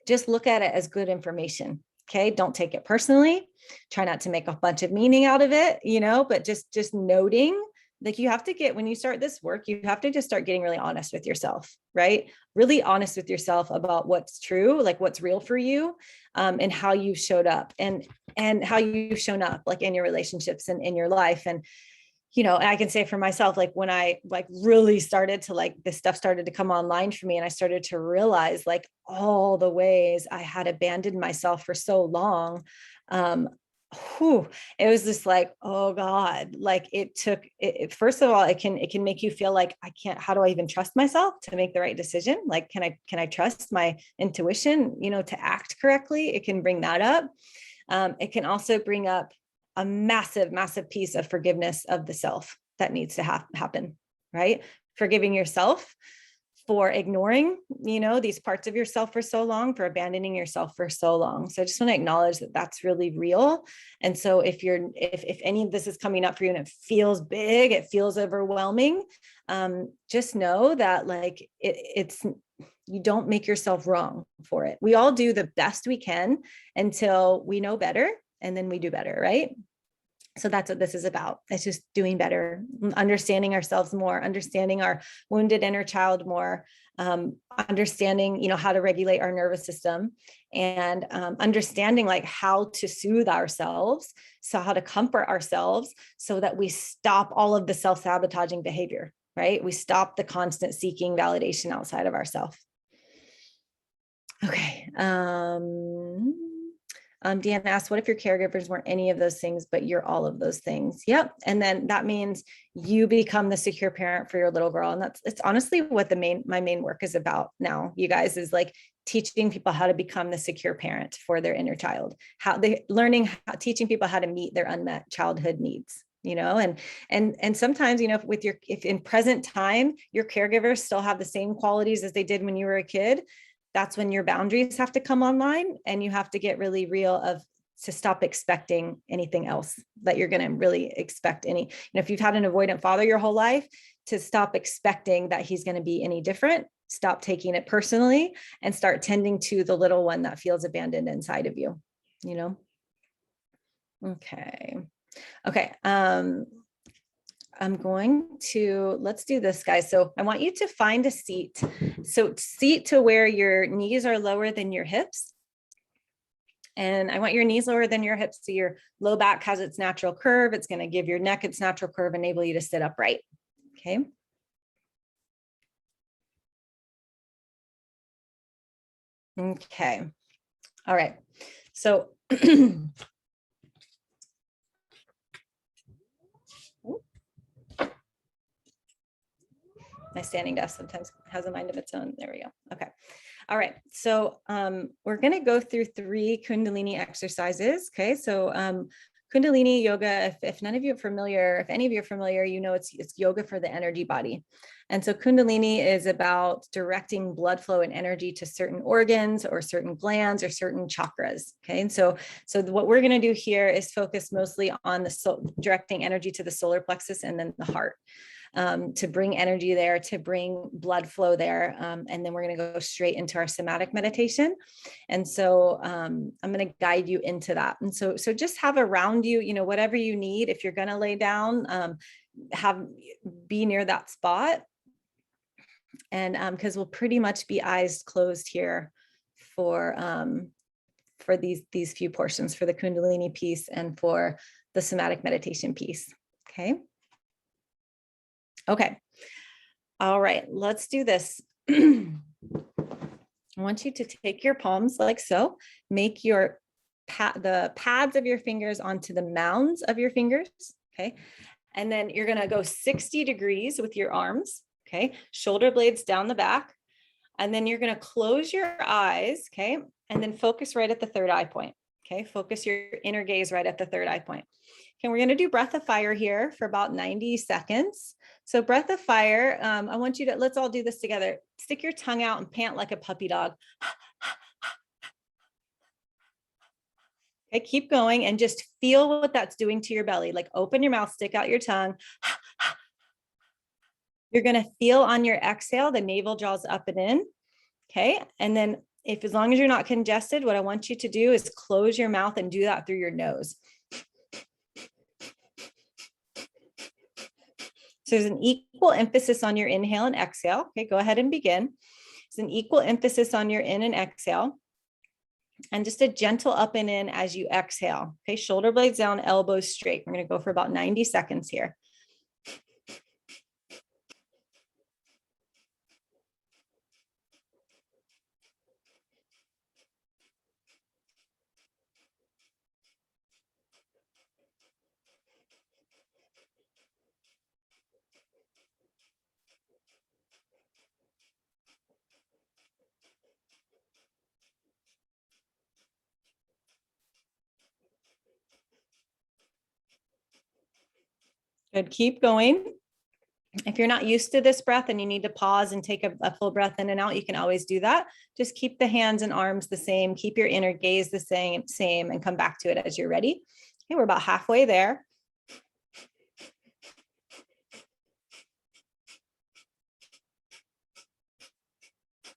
A: Just look at it as good information. Okay. Don't take it personally. Try not to make a bunch of meaning out of it, but just noting, you have to when you start this work, you have to just start getting really honest with yourself, right? Really honest with yourself about what's true, what's real for you, and how you showed up and how you've shown up in your relationships and in your life. And, I can say for myself, when I really started to this stuff started to come online for me, and I started to realize all the ways I had abandoned myself for so long. It was just oh God, it took it. First of all, it can make you feel like how do I even trust myself to make the right decision? Can I trust my intuition, to act correctly? It can bring that up. It can also bring up a massive, massive piece of forgiveness of the self that needs to happen, right? Forgiving yourself for ignoring, these parts of yourself for so long, for abandoning yourself for so long. So I just want to acknowledge that that's really real. And so if any of this is coming up for you and it feels big, it feels overwhelming, just know that it's you don't make yourself wrong for it. We all do the best we can until we know better, and then we do better, right? So that's what this is about. It's just doing better, understanding ourselves more, understanding our wounded inner child more, understanding, how to regulate our nervous system, and understanding how to soothe ourselves. So how to comfort ourselves so that we stop all of the self-sabotaging behavior, right? We stop the constant seeking validation outside of ourselves. Okay. Deanna asked, what if your caregivers weren't any of those things, but you're all of those things? Yep. And then that means you become the secure parent for your little girl. And it's honestly what my main work is about now, you guys, is teaching people how to become the secure parent for their inner child, teaching people how to meet their unmet childhood needs, and sometimes, if in present time, your caregivers still have the same qualities as they did when you were a kid, that's when your boundaries have to come online, and you have to get really real of to stop expecting anything else, that you're going to really expect any, if you've had an avoidant father your whole life, to stop expecting that he's going to be any different, stop taking it personally, and start tending to the little one that feels abandoned inside of you, Okay. Okay. I'm going to, let's do this, guys. So I want you to find a seat. So seat to where your knees are lower than your hips. And I want your knees lower than your hips. So your low back has its natural curve. It's going to give your neck its natural curve, enable you to sit upright. Okay. Okay. All right. So my standing desk sometimes has a mind of its own. There we go. Okay. All right. So we're going to go through 3 Kundalini exercises. Okay. So Kundalini yoga, if none of you are familiar, if any of you are familiar, it's yoga for the energy body. And so Kundalini is about directing blood flow and energy to certain organs or certain glands or certain chakras. Okay. And so what we're going to do here is focus mostly on directing energy to the solar plexus and then the heart. To bring energy there, to bring blood flow there. And then we're going to go straight into our somatic meditation. And so I'm going to guide you into that. And so just have around you, whatever you need. If you're going to lay down, be near that spot. And because we'll pretty much be eyes closed here for these few portions, for the Kundalini piece and for the somatic meditation piece. Okay. Okay. All right, let's do this. I want you to take your palms like so, make the pads of your fingers onto the mounds of your fingers. Okay. And then you're going to go 60 degrees with your arms. Okay. Shoulder blades down the back. And then you're going to close your eyes. Okay. And then focus right at the third eye point. Okay. Focus your inner gaze right at the third eye point. Okay. We're going to do breath of fire here for about 90 seconds. So breath of fire, I want you to, let's all do this together. Stick your tongue out and pant like a puppy dog. Okay, keep going and just feel what that's doing to your belly. Like open your mouth, stick out your tongue. You're going to feel on your exhale, the navel draws up and in. Okay. And then as long as you're not congested, what I want you to do is close your mouth and do that through your nose. So there's an equal emphasis on your inhale and exhale. Okay, go ahead and begin. There's an equal emphasis on your in and exhale. And just a gentle up and in as you exhale. Okay, shoulder blades down, elbows straight. We're going to go for about 90 seconds here. Good, keep going. If you're not used to this breath and you need to pause and take a full breath in and out, you can always do that. Just keep the hands and arms the same, keep your inner gaze the same, and come back to it as you're ready. Okay, we're about halfway there.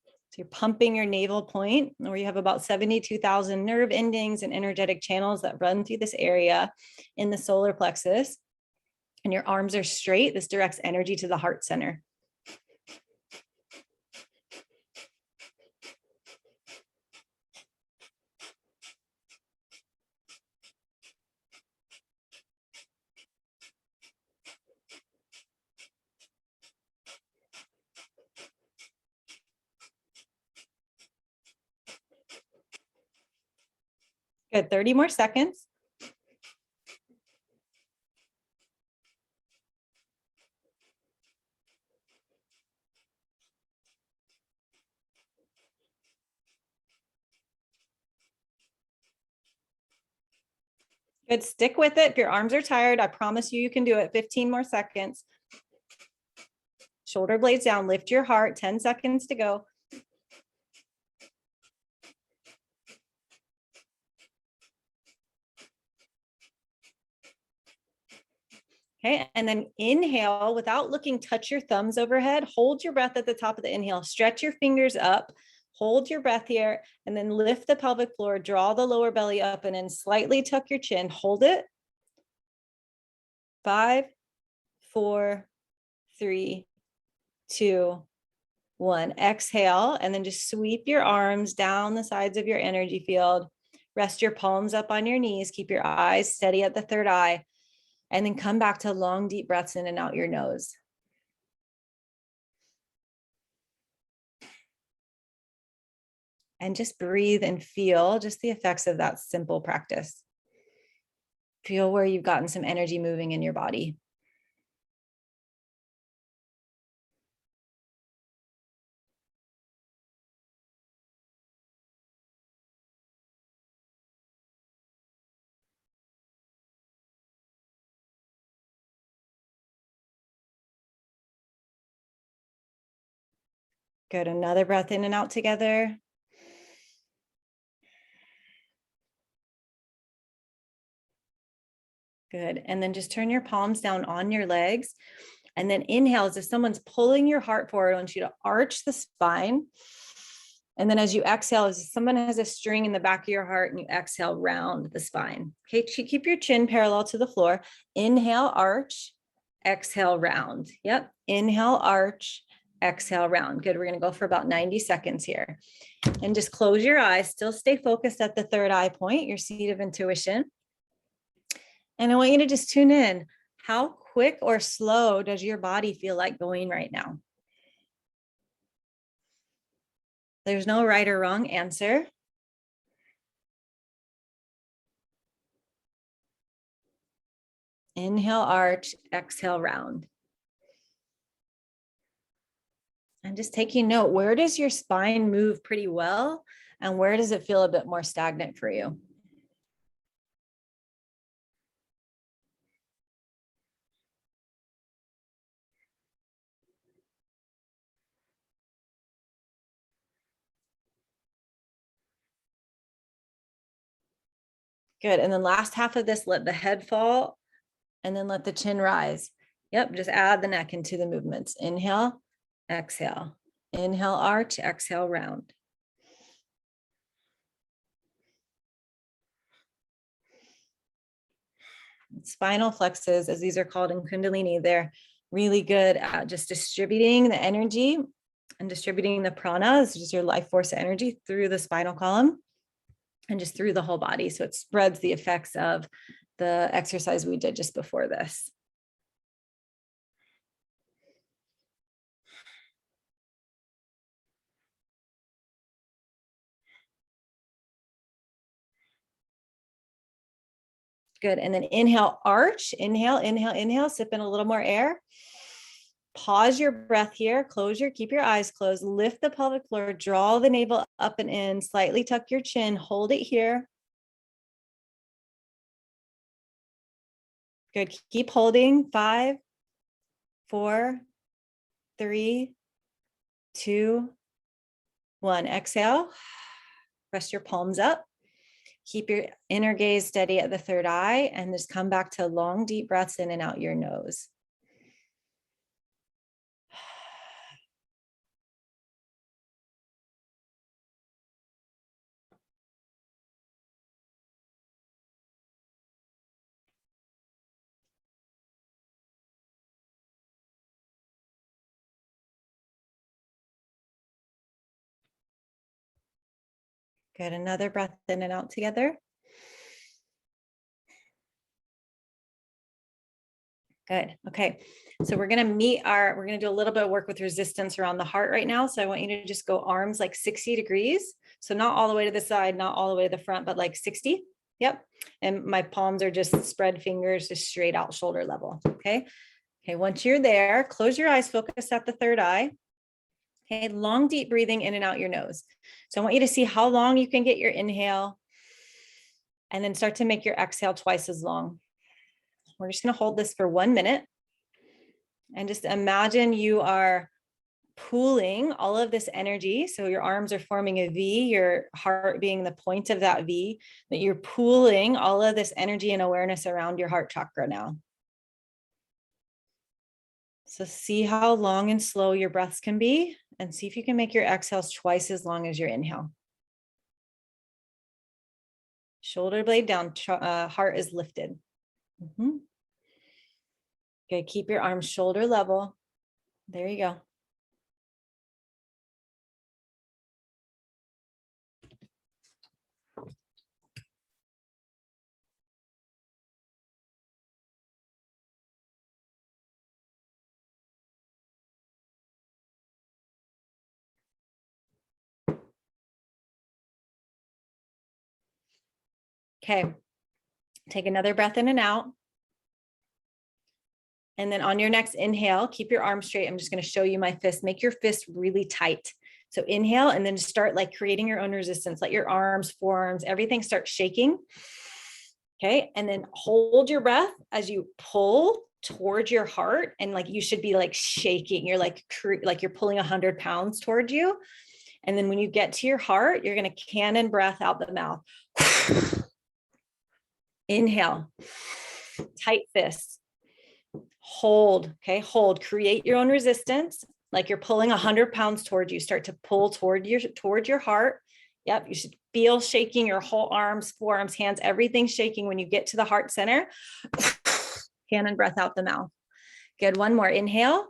A: So you're pumping your navel point, where you have about 72,000 nerve endings and energetic channels that run through this area in the solar plexus. And your arms are straight. This directs energy to the heart center. Good, 30 more seconds. Good, stick with it. If your arms are tired, I promise you can do it. 15 more seconds. Shoulder blades down, lift your heart, 10 seconds to go. Okay, and then inhale without looking, touch your thumbs overhead, hold your breath at the top of the inhale, stretch your fingers up, hold your breath here, and then lift the pelvic floor, draw the lower belly up, and then slightly tuck your chin, hold it. 5, 4, 3, 2, 1. Exhale, and then just sweep your arms down the sides of your energy field. Rest your palms up on your knees, keep your eyes steady at the third eye. And then come back to long, deep breaths in and out your nose. And just breathe and feel just the effects of that simple practice. Feel where you've gotten some energy moving in your body. Good. Another breath in and out together. Good. And then just turn your palms down on your legs. And then inhale as if someone's pulling your heart forward. I want you to arch the spine. And then as you exhale, as if someone has a string in the back of your heart, and you exhale, round the spine. Okay, keep your chin parallel to the floor. Inhale, arch. Exhale, round. Yep. Inhale, arch. Exhale, round. Good. We're going to go for about 90 seconds here. And just close your eyes. Still stay focused at the third eye point, your seat of intuition. And I want you to just tune in. How quick or slow does your body feel like going right now? There's no right or wrong answer. Inhale, arch, exhale, round. And just taking note, where does your spine move pretty well? And where does it feel a bit more stagnant for you? Good. And then last half of this, let the head fall and then let the chin rise. Yep. Just add the neck into the movements. Inhale, exhale. Inhale, arch, exhale, round. Spinal flexes, as these are called in Kundalini, they're really good at just distributing the energy and distributing the prana, it's just your life force energy through the spinal column and just through the whole body. So it spreads the effects of the exercise we did just before this. Good. And then inhale, arch, inhale, inhale, inhale, sip in a little more air. Pause your breath here, keep your eyes closed, lift the pelvic floor, draw the navel up and in, slightly tuck your chin, hold it here. Good. Keep holding. 5, 4, 3, 2, 1. Exhale. Press your palms up. Keep your inner gaze steady at the third eye and just come back to long, deep breaths in and out your nose. Good. Another breath in and out together. Good. Okay. So we're going to do a little bit of work with resistance around the heart right now. So I want you to just go arms like 60 degrees. So not all the way to the side, not all the way to the front, but like 60. Yep. And my palms are just spread fingers, just straight out shoulder level. Okay. Okay. Once you're there, close your eyes, focus at the third eye. Okay. Long, deep breathing in and out your nose. So I want you to see how long you can get your inhale and then start to make your exhale twice as long. We're just going to hold this for 1 minute and just imagine you are pooling all of this energy. So your arms are forming a V, your heart being the point of that V, that you're pooling all of this energy and awareness around your heart chakra now. So see how long and slow your breaths can be, and see if you can make your exhales twice as long as your inhale. Shoulder blade down, heart is lifted. Okay, keep your arms shoulder level. There you go. Okay, take another breath in and out. And then on your next inhale, keep your arms straight. I'm just going to show you my fist. Make your fist really tight. So inhale, and then start like creating your own resistance. Let your arms, forearms, everything start shaking. Okay. And then hold your breath as you pull towards your heart. And like, you should be like shaking. You're like you're pulling 100 pounds towards you. And then when you get to your heart, you're going to cannon breath out the mouth. Inhale, tight fists. Hold, okay, hold, create your own resistance. Like you're pulling 100 pounds towards you. Start to pull toward your heart. Yep, you should feel shaking your whole arms, forearms, hands, everything shaking when you get to the heart center. Cannon breath out the mouth. Good, one more, inhale.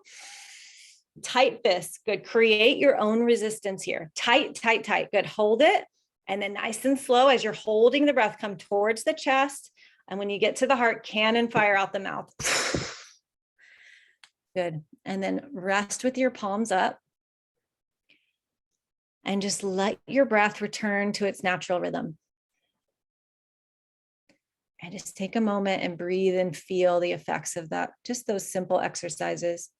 A: Tight fists, good, create your own resistance here. Tight, tight, tight, good, hold it. And then nice and slow as you're holding the breath, come towards the chest. And when you get to the heart, cannon fire out the mouth. Good. And then rest with your palms up. And just let your breath return to its natural rhythm. And just take a moment and breathe and feel the effects of that, just those simple exercises.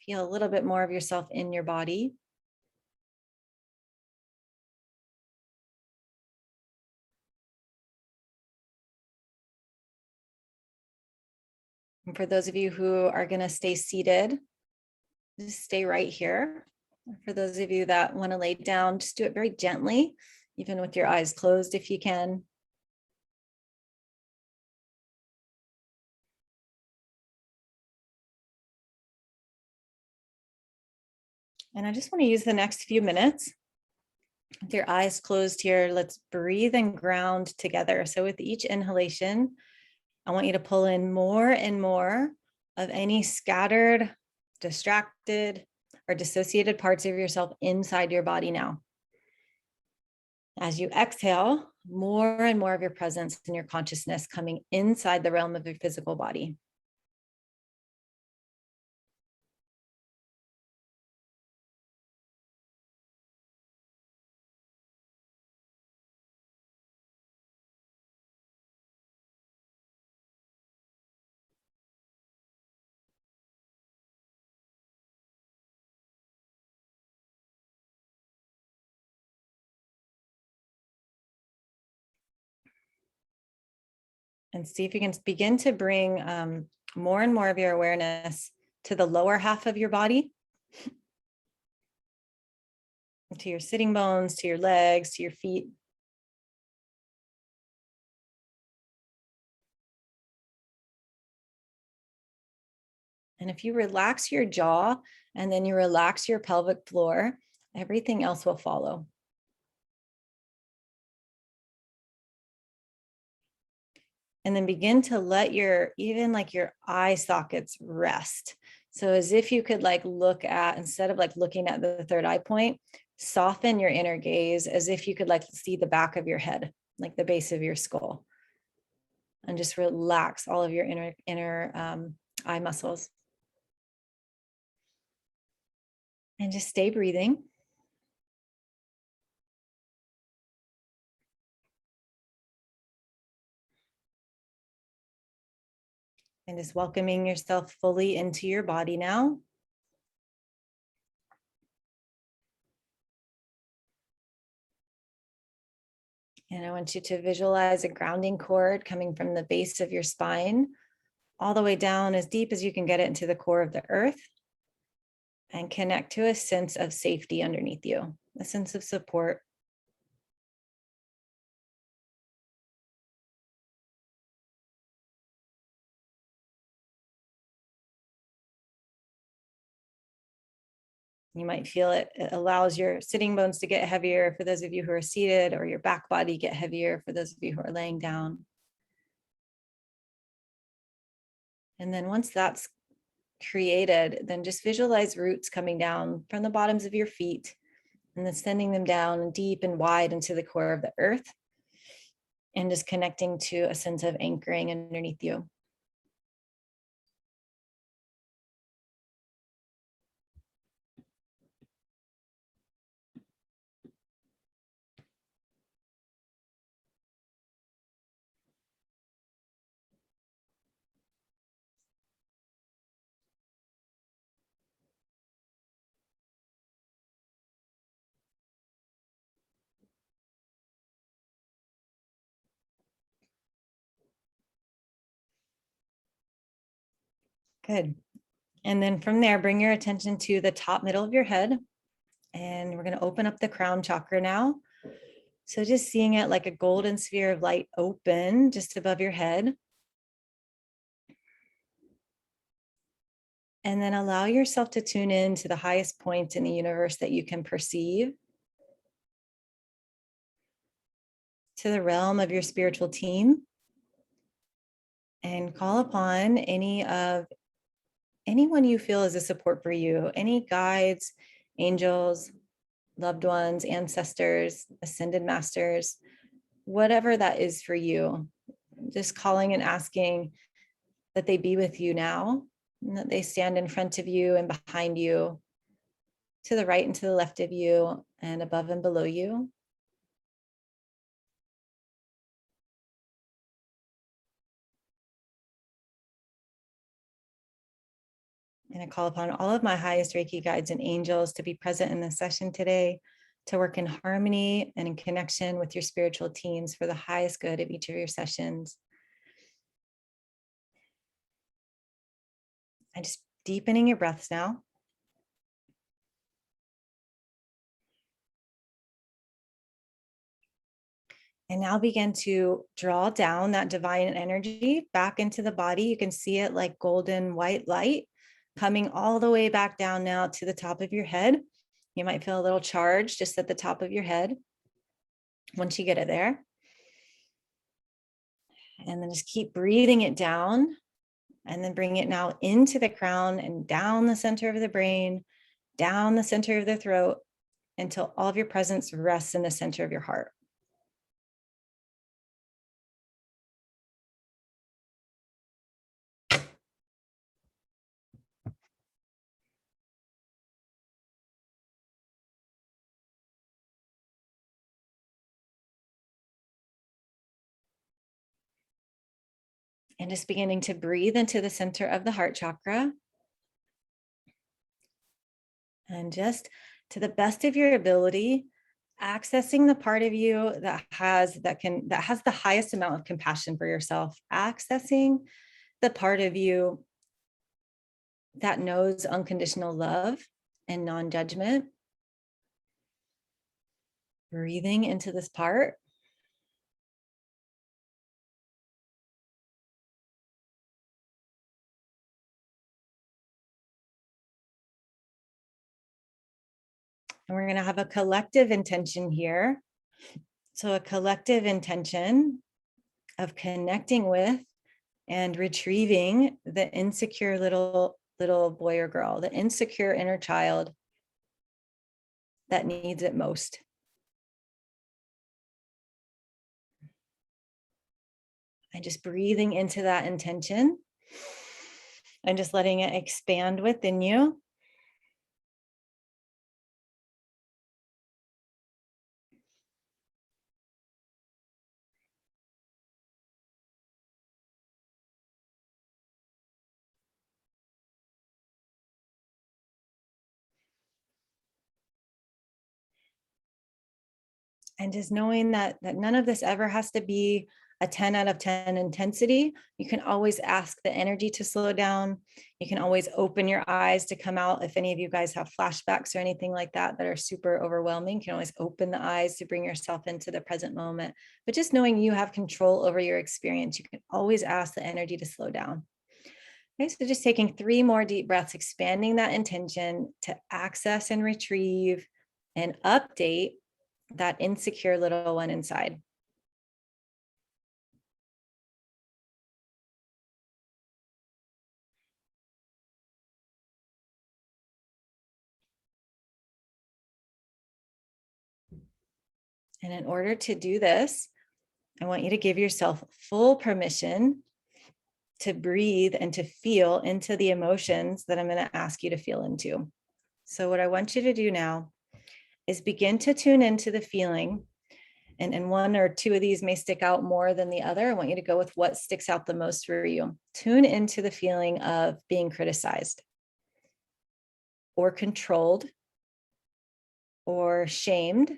A: Feel a little bit more of yourself in your body. And for those of you who are going to stay seated, just stay right here. For those of you that want to lay down, just do it very gently, even with your eyes closed if you can. And I just want to use the next few minutes with your eyes closed here. Let's breathe and ground together. So with each inhalation, I want you to pull in more and more of any scattered, distracted, or dissociated parts of yourself inside your body now. As you exhale, more and more of your presence and your consciousness coming inside the realm of your physical body. And see if you can begin to bring more and more of your awareness to the lower half of your body, to your sitting bones, to your legs, to your feet. And if you relax your jaw and then you relax your pelvic floor, everything else will follow. And then begin to let even like your eye sockets rest. So as if you could like look at, instead of like looking at the third eye point, soften your inner gaze as if you could like see the back of your head, like the base of your skull. And just relax all of your inner eye muscles. And just stay breathing. And just welcoming yourself fully into your body now. And I want you to visualize a grounding cord coming from the base of your spine, all the way down as deep as you can get it into the core of the earth, and connect to a sense of safety underneath you, a sense of support. You might feel it allows your sitting bones to get heavier for those of you who are seated, or your back body get heavier for those of you who are laying down. And then once that's created, then just visualize roots coming down from the bottoms of your feet and then sending them down deep and wide into the core of the earth, and just connecting to a sense of anchoring underneath you. Good. And then from there, bring your attention to the top middle of your head. And we're going to open up the crown chakra now. So just seeing it like a golden sphere of light open just above your head. And then allow yourself to tune in to the highest point in the universe that you can perceive, to the realm of your spiritual team, and call upon anyone you feel is a support for you, any guides, angels, loved ones, ancestors, ascended masters, whatever that is for you. Just calling and asking that they be with you now, and that they stand in front of you and behind you, to the right and to the left of you, and above and below you. And I call upon all of my highest Reiki guides and angels to be present in this session today, to work in harmony and in connection with your spiritual teams for the highest good of each of your sessions. And just deepening your breaths now. And now begin to draw down that divine energy back into the body. You can see it like golden white light coming all the way back down now to the top of your head. You might feel a little charge just at the top of your head once you get it there. And then just keep breathing it down, and then bring it now into the crown and down the center of the brain, down the center of the throat, until all of your presence rests in the center of your heart. And just beginning to breathe into the center of the heart chakra. And just to the best of your ability, accessing the part of you that has the highest amount of compassion for yourself, accessing the part of you that knows unconditional love and non-judgment. Breathing into this part. And we're going to have a collective intention here. So a collective intention of connecting with and retrieving the insecure little boy or girl, the insecure inner child that needs it most. And just breathing into that intention and just letting it expand within you. And just knowing that none of this ever has to be a 10 out of 10 intensity. You can always ask the energy to slow down. You can always open your eyes to come out. If any of you guys have flashbacks or anything like that are super overwhelming, you can always open the eyes to bring yourself into the present moment. But just knowing you have control over your experience, you can always ask the energy to slow down. Okay, so just taking 3 more deep breaths, expanding that intention to access and retrieve and update that insecure little one inside. And in order to do this, I want you to give yourself full permission to breathe and to feel into the emotions that I'm going to ask you to feel into. So what I want you to do now is begin to tune into the feeling. And one or two of these may stick out more than the other. I want you to go with what sticks out the most for you. Tune into the feeling of being criticized or controlled or shamed,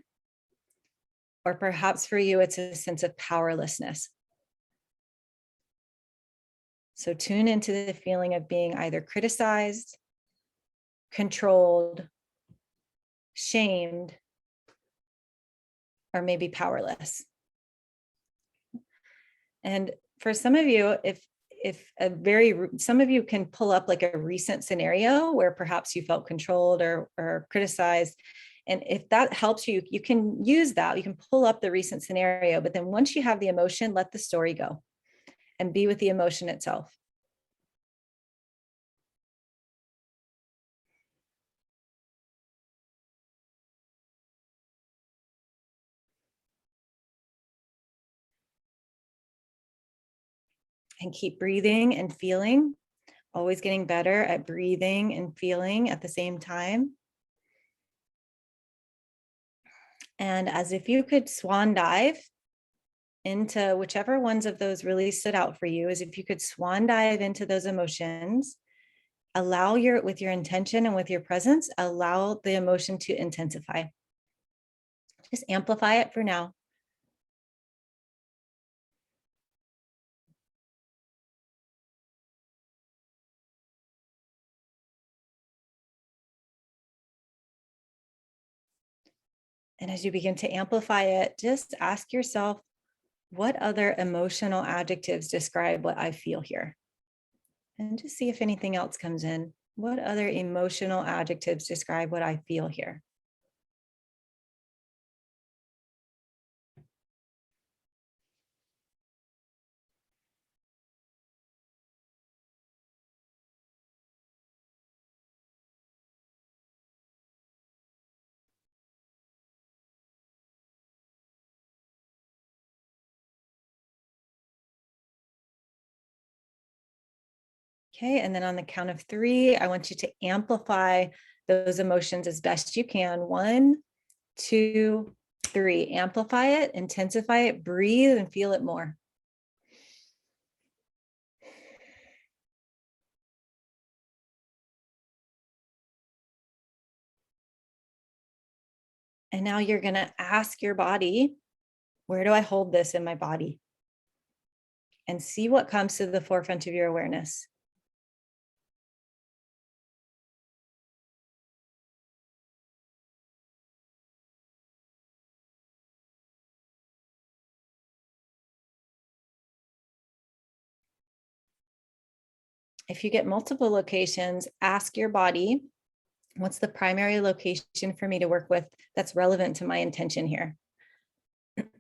A: or perhaps for you, it's a sense of powerlessness. So tune into the feeling of being either criticized, controlled, shamed, or maybe powerless. And for some of you, if some of you can pull up like a recent scenario where perhaps you felt controlled or criticized. And if that helps you, you can use that. You can pull up the recent scenario, but then once you have the emotion, let the story go and be with the emotion itself. And keep breathing and feeling, always getting better at breathing and feeling at the same time. And as if you could swan dive into whichever ones of those really stood out for you, as if you could swan dive into those emotions, allow with your intention and with your presence, allow the emotion to intensify. Just amplify it for now. And as you begin to amplify it, just ask yourself, what other emotional adjectives describe what I feel here? And just see if anything else comes in. What other emotional adjectives describe what I feel here? Okay, and then on the count of 3, I want you to amplify those emotions as best you can. 1, 2, 3. Amplify it, intensify it, breathe and feel it more. And now you're going to ask your body, where do I hold this in my body? And see what comes to the forefront of your awareness. If you get multiple locations, ask your body, what's the primary location for me to work with that's relevant to my intention here?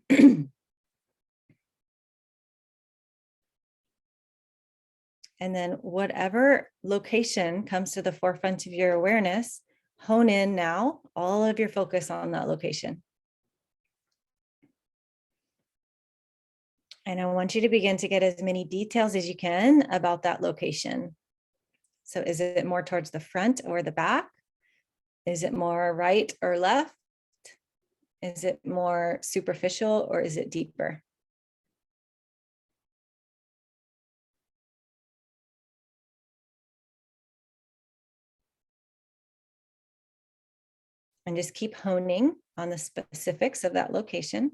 A: And then whatever location comes to the forefront of your awareness, hone in now all of your focus on that location. And I want you to begin to get as many details as you can about that location. So is it more towards the front or the back? Is it more right or left? Is it more superficial or is it deeper? And just keep honing on the specifics of that location.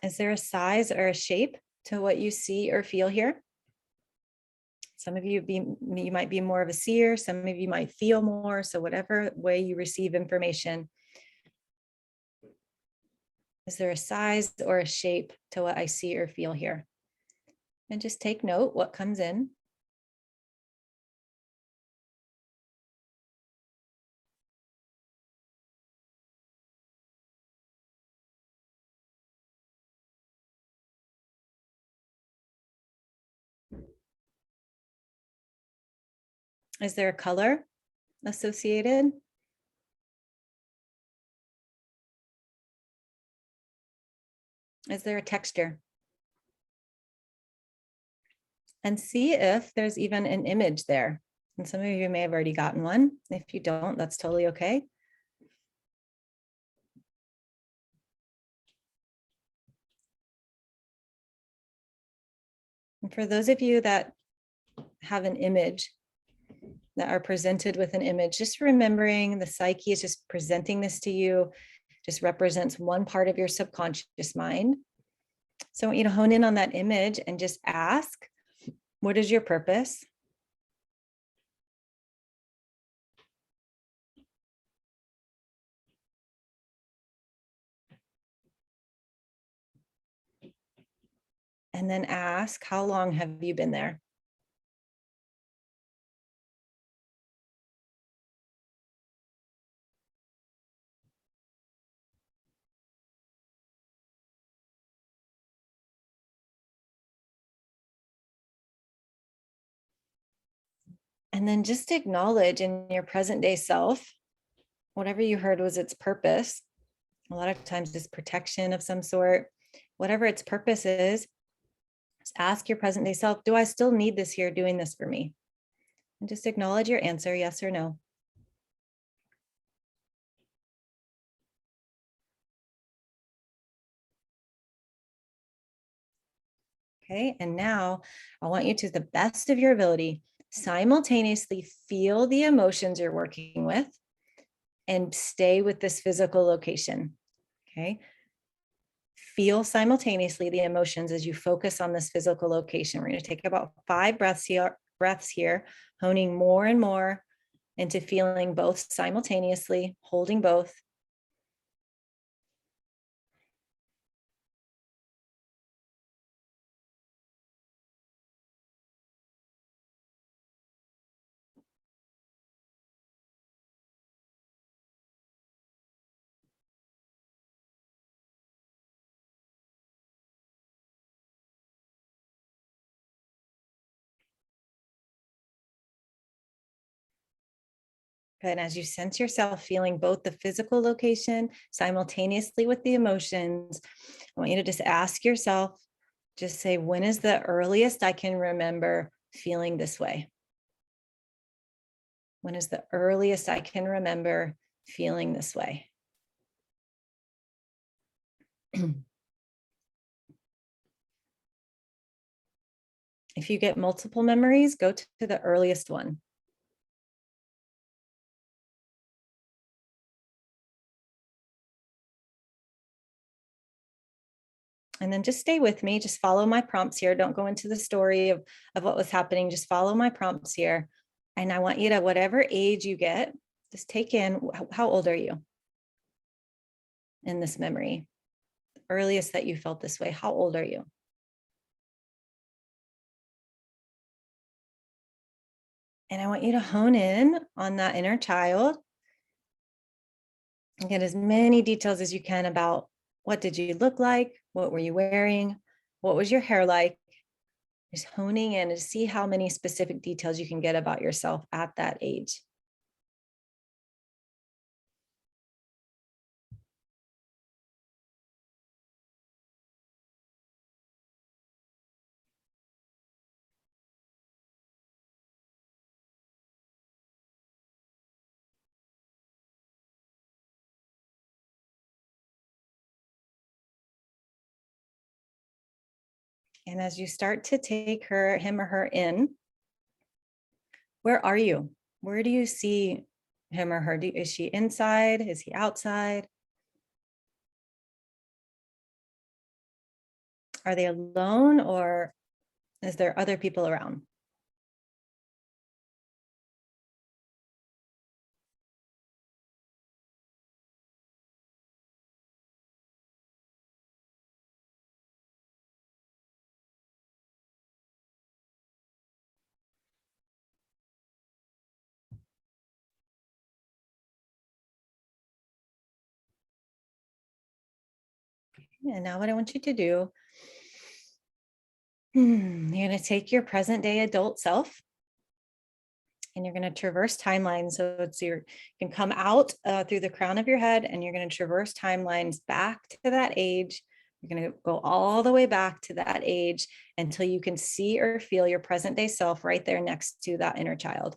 A: Is there a size or a shape to what you see or feel here? Some of you might be more of a seer, some of you might feel more. So whatever way you receive information, is there a size or a shape to what I see or feel here? And just take note what comes in. Is there a color associated? Is there a texture? And see if there's even an image there. And some of you may have already gotten one. If you don't, that's totally okay. And for those of you that have an image, that are presented with an image, just remembering the psyche is just presenting this to you, just represents one part of your subconscious mind. So I want you to hone in on that image and just ask, what is your purpose? And then ask, how long have you been there? And then just acknowledge in your present day self, whatever you heard was its purpose. A lot of times it's protection of some sort. Whatever its purpose is, just ask your present day self, do I still need this here doing this for me? And just acknowledge your answer, yes or no. Okay, and now I want you to the best of your ability, simultaneously feel the emotions you're working with and stay with this physical location. Okay. Feel simultaneously the emotions as you focus on this physical location. We're going to take about 5 breaths here, honing more and more into feeling both simultaneously, holding both. Good. And as you sense yourself feeling both the physical location simultaneously with the emotions, I want you to just ask yourself, just say, when is the earliest I can remember feeling this way? When is the earliest I can remember feeling this way? If you get multiple memories, go to the earliest one. And then just stay with me. Just follow my prompts here. Don't go into the story of what was happening. Just follow my prompts here. And I want you to, whatever age you get, just take in, how old are you in this memory? The earliest that you felt this way, how old are you? And I want you to hone in on that inner child and get as many details as you can about what did you look like? What were you wearing? What was your hair like? Just honing in to see how many specific details you can get about yourself at that age. And as you start to take him or her in, where are you? Where do you see him or her? Is she inside? Is he outside? Are they alone or is there other people around? And now what I want you to do, you're going to take your present day adult self and you're going to traverse timelines. So it's you can come out through the crown of your head and you're going to traverse timelines back to that age. You're going to go all the way back to that age until you can see or feel your present day self right there next to that inner child.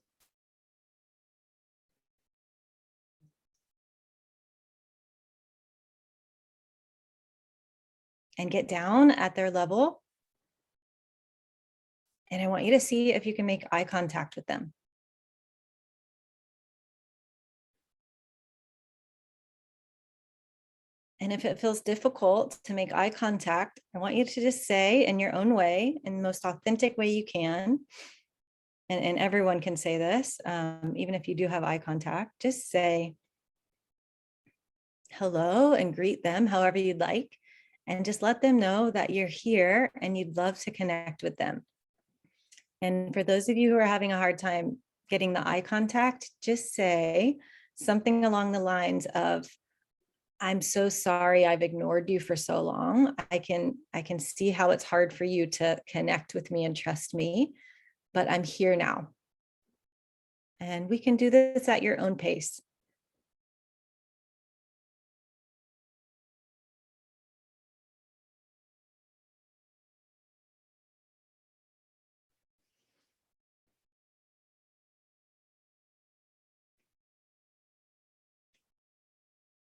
A: And get down at their level. And I want you to see if you can make eye contact with them. And if it feels difficult to make eye contact, I want you to just say in your own way, in the most authentic way you can, and everyone can say this, even if you do have eye contact, just say hello and greet them however you'd like. And just let them know that you're here and you'd love to connect with them. And for those of you who are having a hard time getting the eye contact, just say something along the lines of, I'm so sorry I've ignored you for so long. I can see how it's hard for you to connect with me and trust me, but I'm here now. And we can do this at your own pace.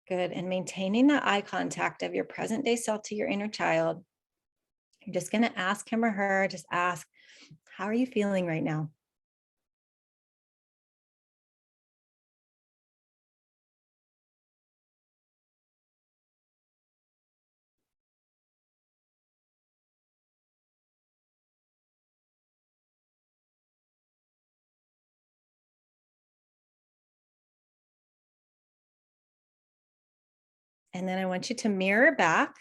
A: Good. And maintaining that eye contact of your present day self to your inner child, you're just going to ask him or her, just ask, how are you feeling right now? And then I want you to mirror back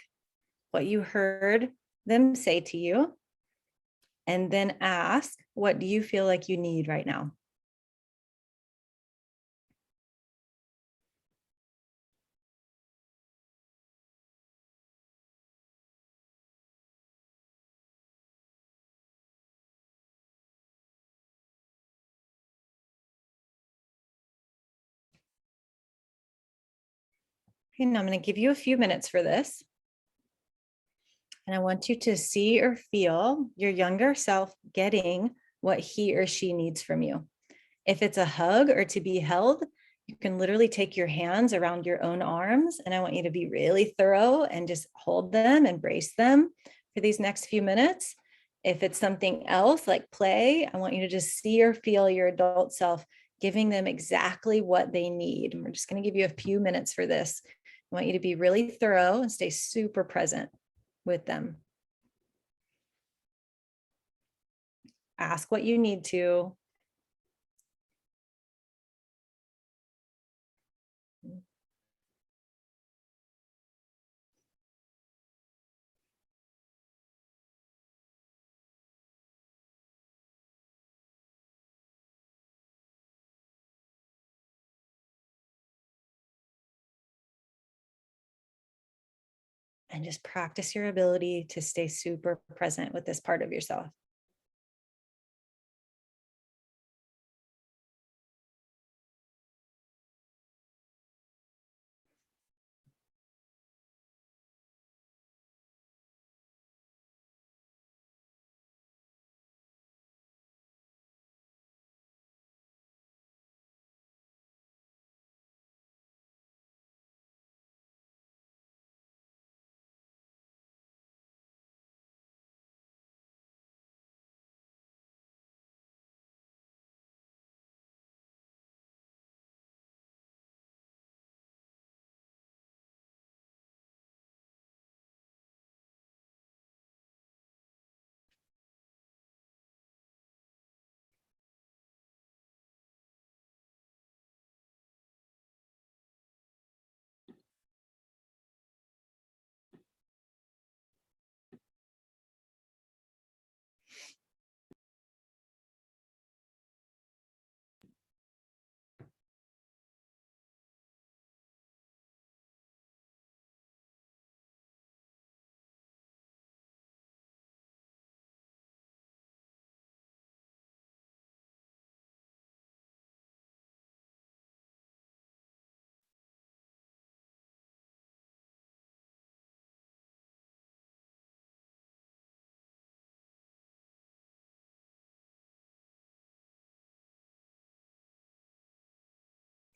A: what you heard them say to you, and then ask, what do you feel like you need right now? And I'm going to give you a few minutes for this. And I want you to see or feel your younger self getting what he or she needs from you. If it's a hug or to be held, you can literally take your hands around your own arms. And I want you to be really thorough and just hold them, embrace them for these next few minutes. If it's something else like play, I want you to just see or feel your adult self giving them exactly what they need. And we're just going to give you a few minutes for this. I want you to be really thorough and stay super present with them. Ask what you need to. And just practice your ability to stay super present with this part of yourself.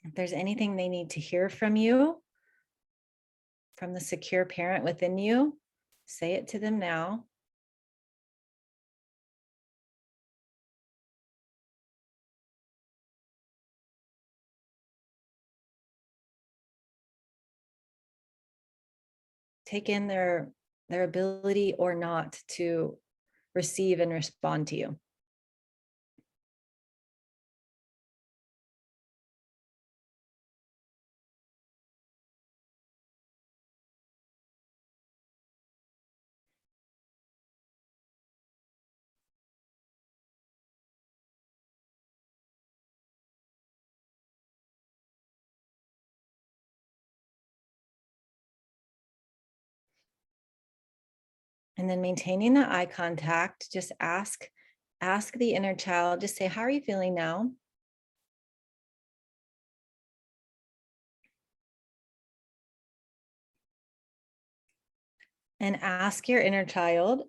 A: If there's anything they need to hear from you, from the secure parent within you, say it to them now. Take in their ability or not to receive and respond to you. And then maintaining the eye contact, just ask the inner child, just say, how are you feeling now? And ask your inner child,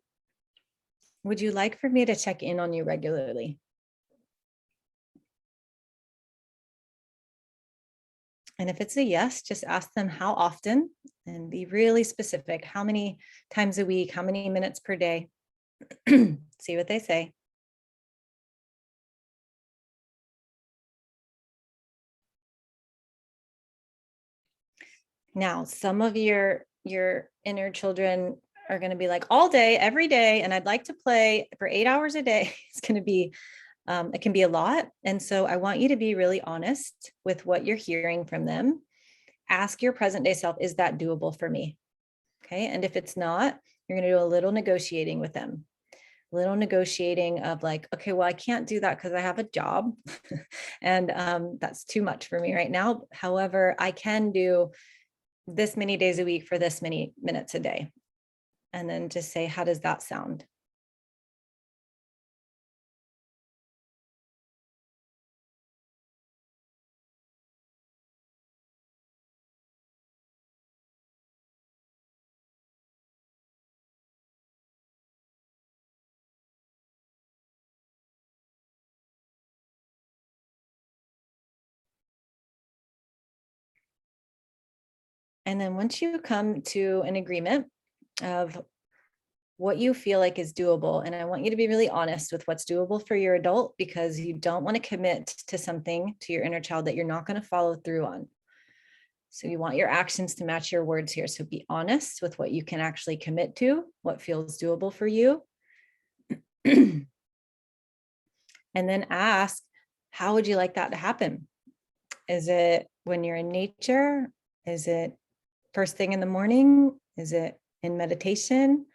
A: would you like for me to check in on you regularly? And if it's a yes, just ask them how often and be really specific. How many times a week? How many minutes per day? See what they say. Now, some of your inner children are going to be like all day, every day, and I'd like to play for 8 hours a day. It's going to be, it can be a lot. And so I want you to be really honest with what you're hearing from them. Ask your present day self, is that doable for me? Okay. And if it's not, you're going to do a little negotiating with them. Little negotiating of like, okay, well, I can't do that because I have a job and that's too much for me right now. However, I can do this many days a week for this many minutes a day. And then just say, how does that sound? And then once you come to an agreement of what you feel like is doable, and I want you to be really honest with what's doable for your adult, because you don't want to commit to something to your inner child that you're not going to follow through on. So you want your actions to match your words here. So be honest with what you can actually commit to, what feels doable for you. And then ask, how would you like that to happen? Is it when you're in nature? Is it first thing in the morning? Is it in meditation?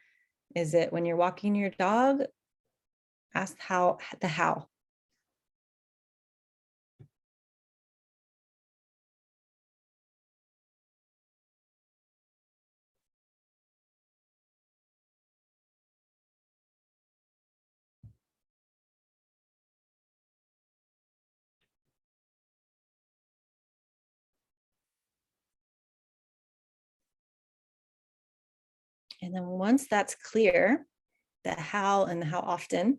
A: Is it when you're walking your dog? Ask how. And then once that's clear, the how and the how often,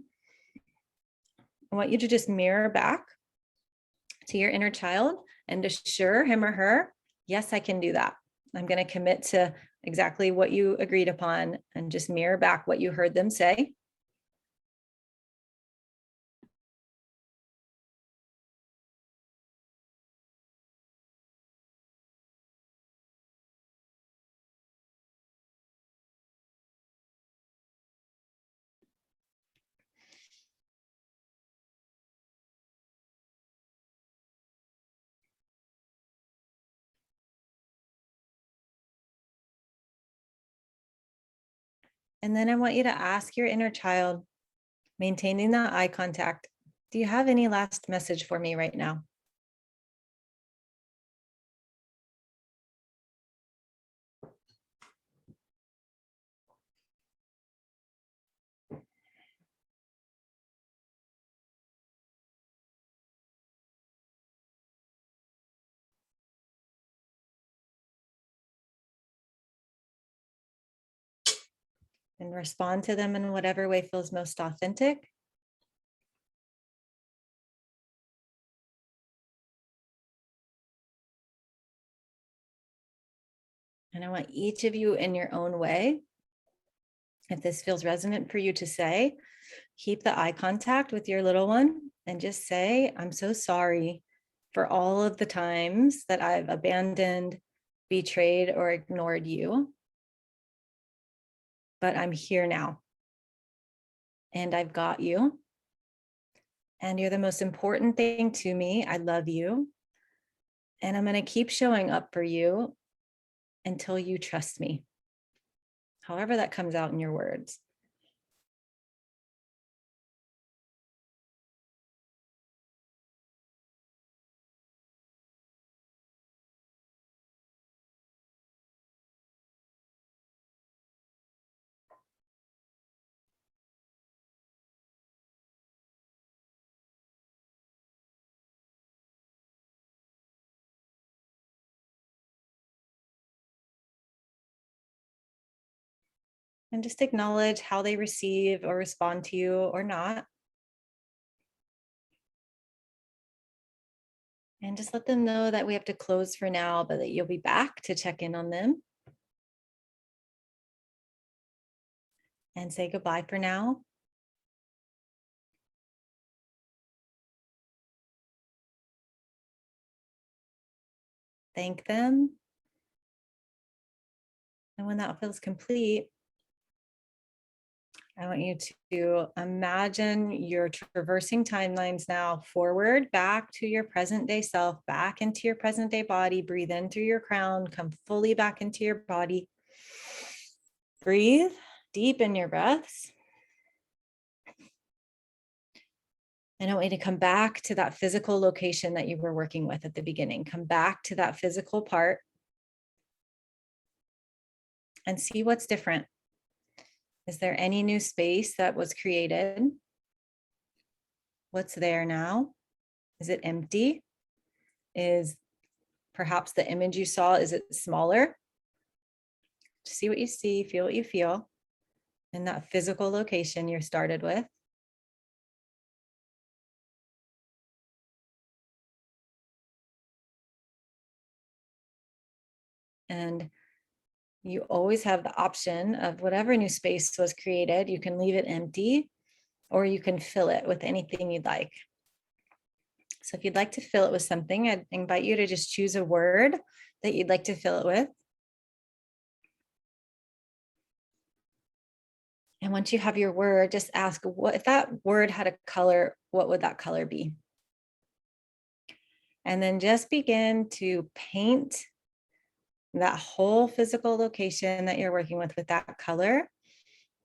A: I want you to just mirror back to your inner child and assure him or her, yes, I can do that. I'm going to commit to exactly what you agreed upon, and just mirror back what you heard them say. And then I want you to ask your inner child, maintaining that eye contact, do you have any last message for me right now? And respond to them in whatever way feels most authentic. And I want each of you in your own way, if this feels resonant for you to say, keep the eye contact with your little one and just say, I'm so sorry for all of the times that I've abandoned, betrayed, or ignored you. But I'm here now. And I've got you. And you're the most important thing to me. I love you. And I'm going to keep showing up for you until you trust me. However that comes out in your words. And just acknowledge how they receive or respond to you or not. And just let them know that we have to close for now, but that you'll be back to check in on them. And say goodbye for now. Thank them. And when that feels complete, I want you to imagine you're traversing timelines now forward, back to your present day self, back into your present day body. Breathe in through your crown, come fully back into your body. Breathe deep in your breaths. And I want you to come back to that physical location that you were working with at the beginning. Come back to that physical part and see what's different. Is there any new space that was created? What's there now? Is it empty? Is perhaps the image you saw, is it smaller? See what you see, feel what you feel in that physical location you started with. And you always have the option of whatever new space was created, you can leave it empty or you can fill it with anything you'd like. So if you'd like to fill it with something, I'd invite you to just choose a word that you'd like to fill it with. And once you have your word, just ask, what if that word had a color, what would that color be? And then just begin to paint that whole physical location that you're working with that color,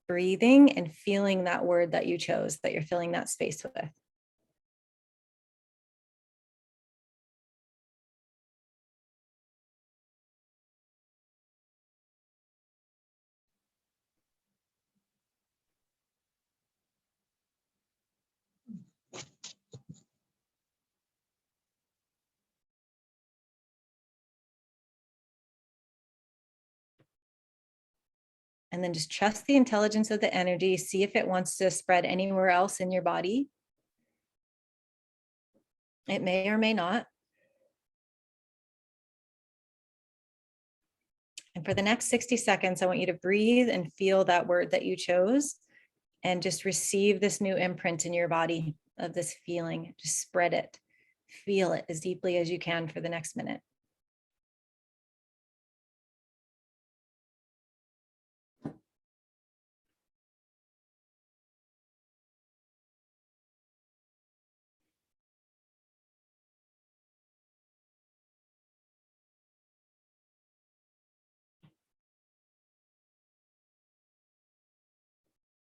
A: breathing and feeling that word that you chose, that you're filling that space with. And then just trust the intelligence of the energy, see if it wants to spread anywhere else in your body. It may or may not. And for the next 60 seconds, I want you to breathe and feel that word that you chose and just receive this new imprint in your body of this feeling. Just spread it, feel it as deeply as you can for the next minute.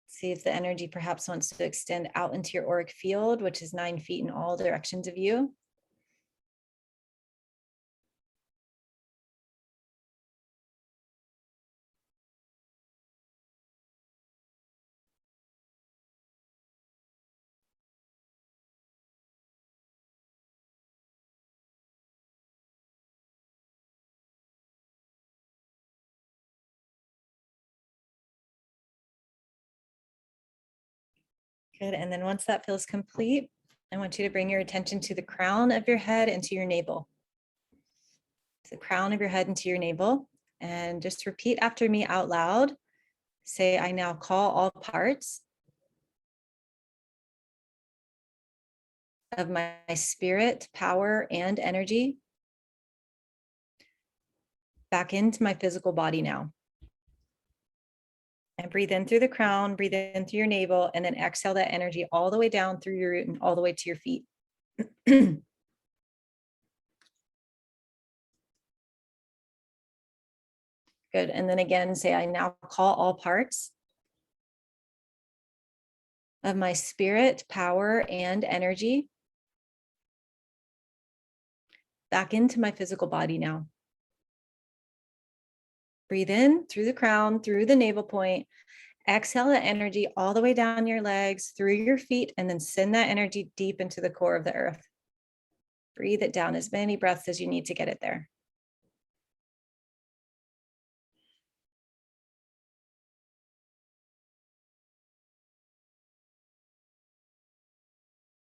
A: See if the energy perhaps wants to extend out into your auric field, which is 9 feet in all directions of you. Good. And then once that feels complete, I want you to bring your attention to the crown of your head and to your navel. The crown of your head into your navel. And just repeat after me out loud. Say, I now call all parts of my spirit, power, and energy back into my physical body now. And breathe in through the crown, breathe in through your navel, and then exhale that energy all the way down through your root and all the way to your feet. Good. And then again, say, I now call all parts of my spirit, power, and energy back into my physical body now. Breathe in through the crown, through the navel point. Exhale that energy all the way down your legs, through your feet, and then send that energy deep into the core of the earth. Breathe it down as many breaths as you need to get it there.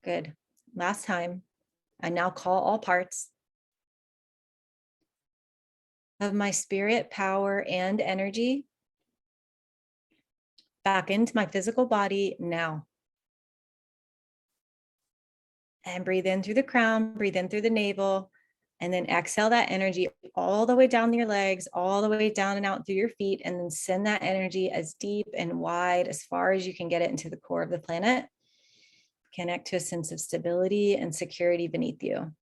A: Good. Last time. I now call all parts of my spirit, power, and energy back into my physical body now. And breathe in through the crown, breathe in through the navel, and then exhale that energy all the way down your legs, all the way down and out through your feet, and then send that energy as deep and wide as far as you can get it into the core of the planet. Connect to a sense of stability and security beneath you.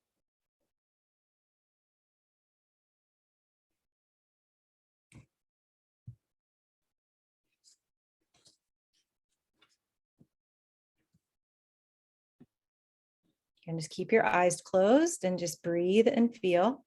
A: You can just keep your eyes closed and just breathe and feel.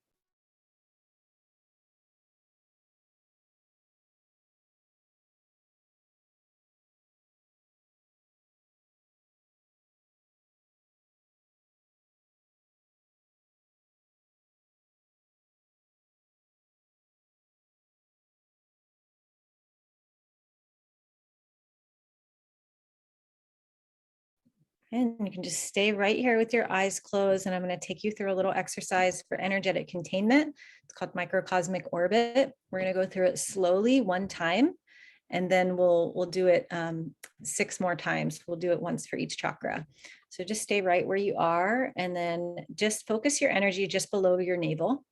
A: And you can just stay right here with your eyes closed. And I'm going to take you through a little exercise for energetic containment. It's called microcosmic orbit. We're going to go through it slowly one time, and then we'll do it 6 more times. We'll do it once for each chakra. So just stay right where you are, and then just focus your energy just below your navel.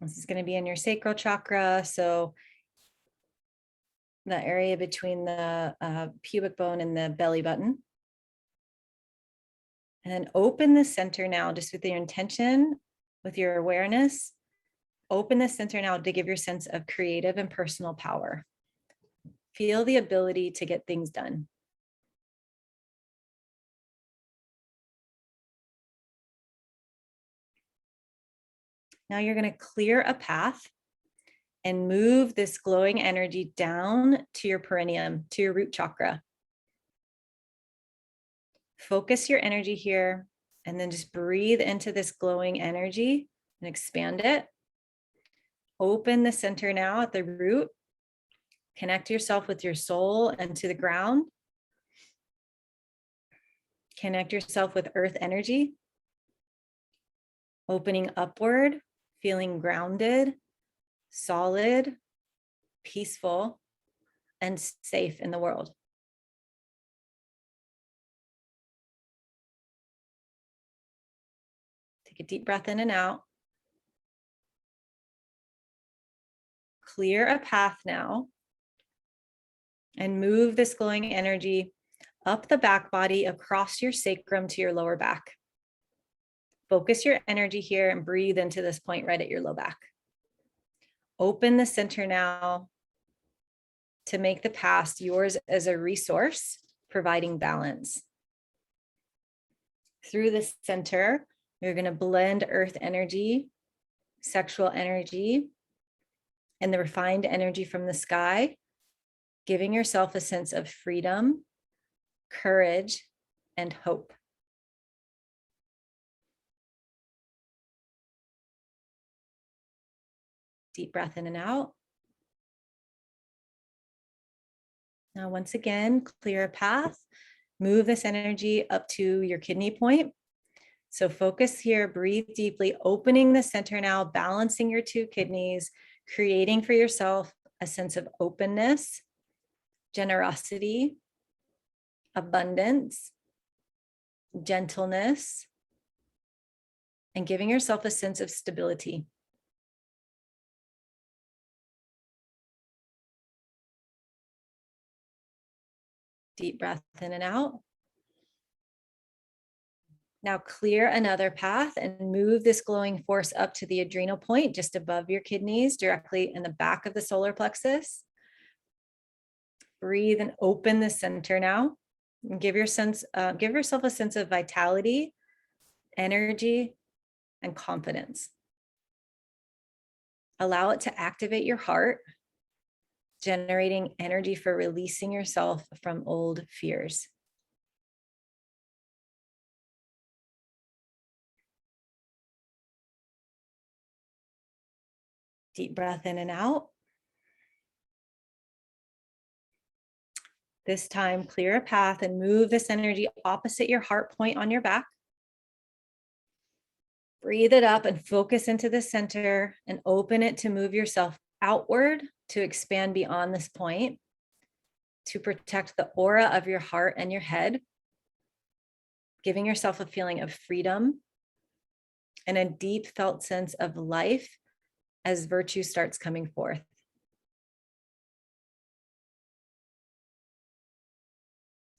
A: This is going to be in your sacral chakra. So the area between the pubic bone and the belly button. And then open the center now, just with your intention, with your awareness. Open the center now to give your sense of creative and personal power. Feel the ability to get things done. Now you're going to clear a path and move this glowing energy down to your perineum, to your root chakra. Focus your energy here, and then just breathe into this glowing energy and expand it. Open the center now at the root. Connect yourself with your soul and to the ground. Connect yourself with earth energy. Opening upward, feeling grounded, solid, peaceful, and safe in the world. Take a deep breath in and out. Clear a path now and move this glowing energy up the back body, across your sacrum to your lower back. Focus your energy here and breathe into this point right at your low back. Open the center now to make the past yours as a resource, providing balance. Through the center, you're going to blend earth energy, sexual energy, and the refined energy from the sky, giving yourself a sense of freedom, courage, and hope. Deep breath in and out. Now, once again, clear a path, move this energy up to your kidney point. So focus here, breathe deeply, opening the center now, balancing your two kidneys, creating for yourself a sense of openness, generosity, abundance, gentleness, and giving yourself a sense of stability. Deep breath in and out. Now clear another path and move this glowing force up to the adrenal point, just above your kidneys, directly in the back of the solar plexus. Breathe and open the center now. And give yourself a sense of vitality, energy, and confidence. Allow it to activate your heart, generating energy for releasing yourself from old fears. Deep breath in and out. This time, clear a path and move this energy opposite your heart point on your back. Breathe it up and focus into the center and open it to move yourself outward to expand beyond this point, to protect the aura of your heart and your head, giving yourself a feeling of freedom and a deep felt sense of life as virtue starts coming forth.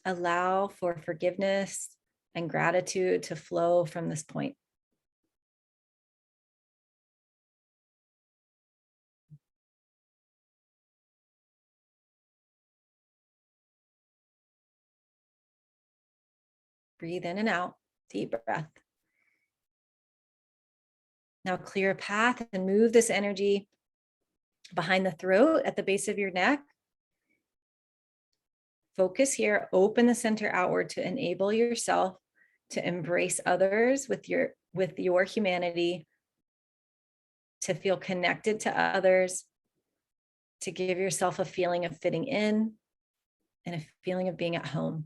A: Allow for forgiveness and gratitude to flow from this point. Breathe in and out, deep breath. Now clear a path and move this energy behind the throat at the base of your neck. Focus here, open the center outward to enable yourself to embrace others with your humanity, to feel connected to others, to give yourself a feeling of fitting in and a feeling of being at home.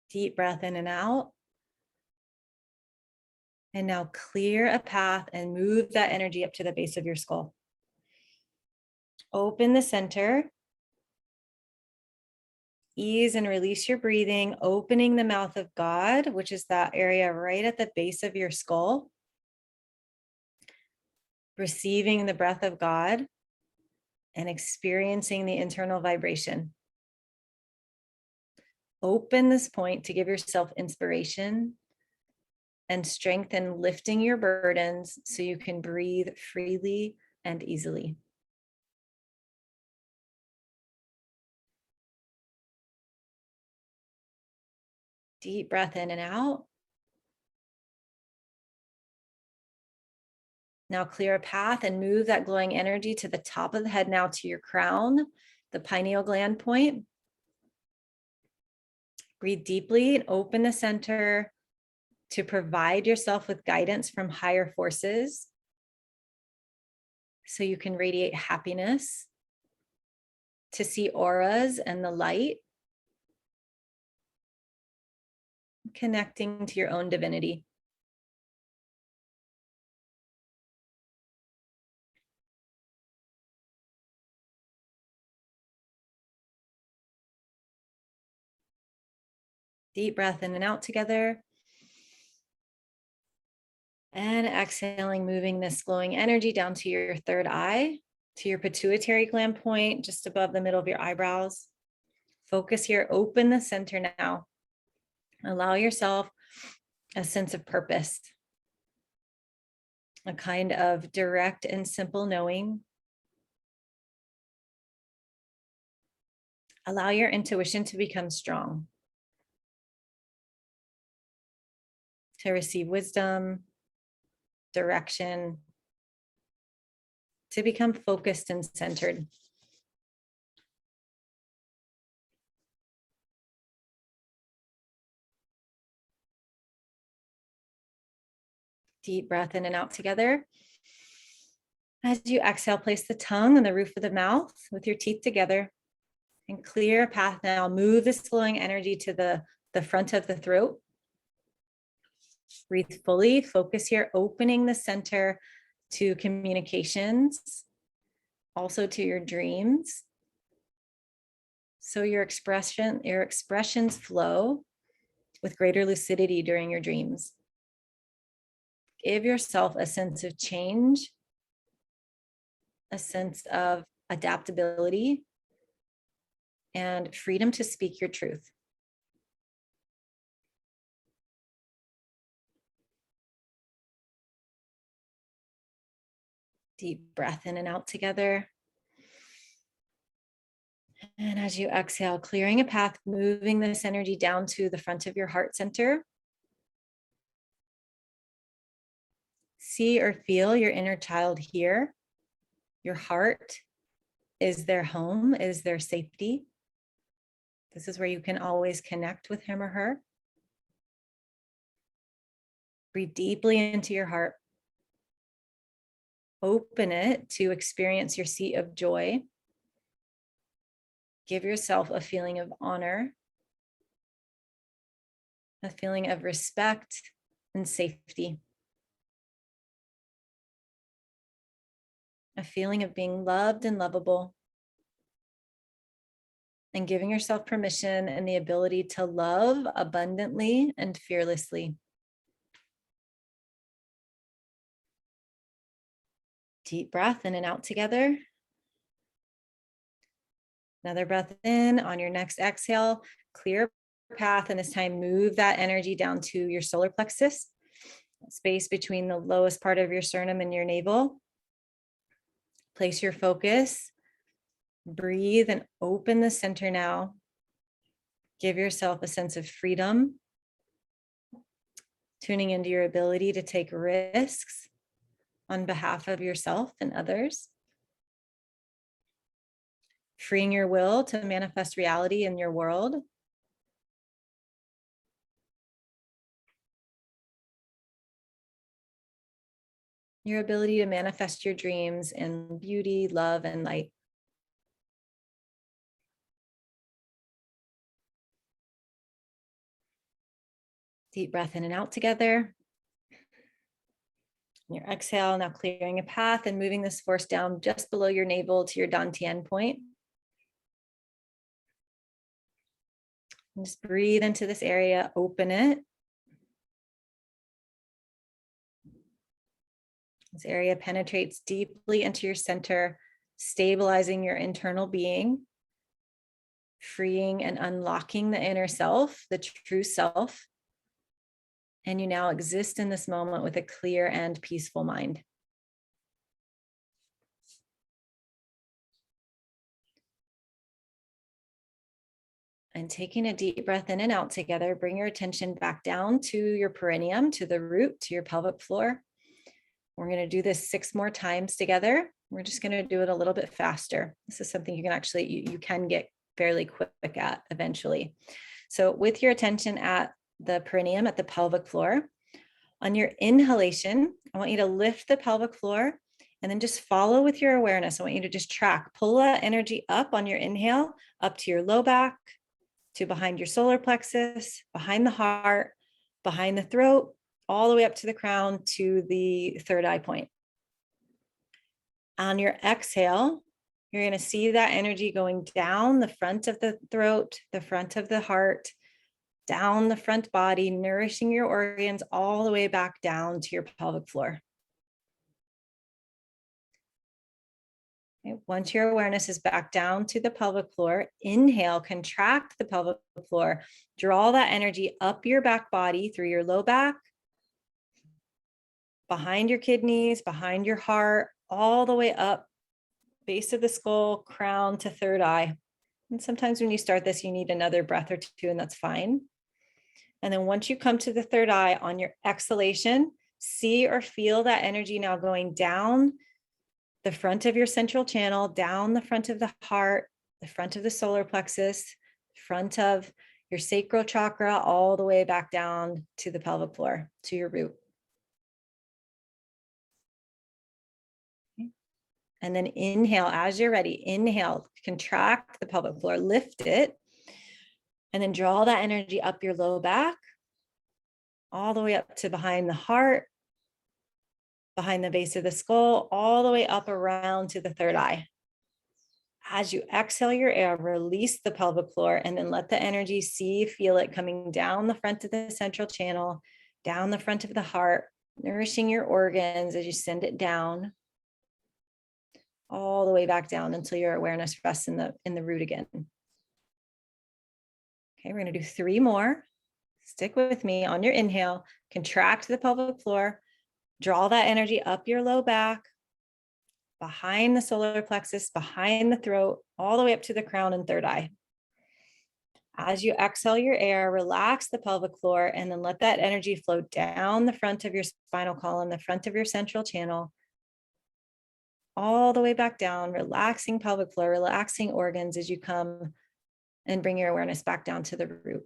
A: Deep breath in and out. And now clear a path and move that energy up to the base of your skull. Open the center. Ease and release your breathing, opening the mouth of God, which is that area right at the base of your skull. Receiving the breath of God and experiencing the internal vibration. Open this point to give yourself inspiration and strength in lifting your burdens so you can breathe freely and easily. Deep breath in and out. Now clear a path and move that glowing energy to the top of the head, now to your crown, the pineal gland point. Breathe deeply and open the center to provide yourself with guidance from higher forces so you can radiate happiness, to see auras and the light, connecting to your own divinity. Deep breath in and out together. And exhaling, moving this glowing energy down to your third eye, to your pituitary gland point, just above the middle of your eyebrows. Focus here, open the center now. Allow yourself a sense of purpose, a kind of direct and simple knowing. Allow your intuition to become strong, to receive wisdom, direction, to become focused and centered. Deep breath in and out together. As you exhale, place the tongue on the roof of the mouth with your teeth together and clear a path now. Move this flowing energy to the front of the throat. Breathe fully. Focus here, opening the center to communications, also to your dreams. So your expressions flow with greater lucidity during your dreams. Give yourself a sense of change, a sense of adaptability, and freedom to speak your truth. Deep breath in and out together. And as you exhale, clearing a path, moving this energy down to the front of your heart center. See or feel your inner child here. Your heart is their home, is their safety. This is where you can always connect with him or her. Breathe deeply into your heart. Open it to experience your seat of joy. Give yourself a feeling of honor, a feeling of respect and safety, a feeling of being loved and lovable, and giving yourself permission and the ability to love abundantly and fearlessly. Deep breath in and out together. Another breath in. On your next exhale, clear path, and this time move that energy down to your solar plexus, space between the lowest part of your sternum and your navel. Place your focus. Breathe and open the center now. Give yourself a sense of freedom, tuning into your ability to take risks on behalf of yourself and others. Freeing your will to manifest reality in your world. Your ability to manifest your dreams in beauty, love, and light. Deep breath in and out together. Your exhale, now clearing a path and moving this force down just below your navel to your dantian point. And just breathe into this area, open it. This area penetrates deeply into your center, stabilizing your internal being, freeing and unlocking the inner self, the true self. And you now exist in this moment with a clear and peaceful mind. And taking a deep breath in and out together, bring your attention back down to your perineum, to the root, to your pelvic floor. We're going to do this 6 more times together. We're just going to do it a little bit faster. This is something you can actually, you can get fairly quick at eventually. So with your attention at the perineum, at the pelvic floor, on your inhalation, I want you to lift the pelvic floor and then just follow with your awareness. I want you to just track, pull that energy up on your inhale, up to your low back, to behind your solar plexus, behind the heart, behind the throat, all the way up to the crown, to the third eye point. On your exhale, you're going to see that energy going down the front of the throat, the front of the heart, down the front body, nourishing your organs all the way back down to your pelvic floor. Okay. Once your awareness is back down to the pelvic floor, inhale, contract the pelvic floor, draw that energy up your back body through your low back, behind your kidneys, behind your heart, all the way up, base of the skull, crown to third eye. And sometimes when you start this, you need another breath or two, and that's fine. And then once you come to the third eye, on your exhalation, see or feel that energy now going down the front of your central channel, down the front of the heart, the front of the solar plexus, front of your sacral chakra, all the way back down to the pelvic floor, to your root. And then inhale as you're ready. Inhale, contract the pelvic floor, lift it, and then draw that energy up your low back, all the way up to behind the heart, behind the base of the skull, all the way up around to the third eye. As you exhale your air, release the pelvic floor, and then let the energy feel it coming down the front of the central channel, down the front of the heart, nourishing your organs as you send it down, all the way back down until your awareness rests in the root again. Okay, we're going to do 3 more. Stick with me on your inhale. Contract the pelvic floor. Draw that energy up your low back, behind the solar plexus, behind the throat, all the way up to the crown and third eye. As you exhale your air, relax the pelvic floor, and then let that energy flow down the front of your spinal column, the front of your central channel, all the way back down, relaxing pelvic floor, relaxing organs as you come and bring your awareness back down to the root.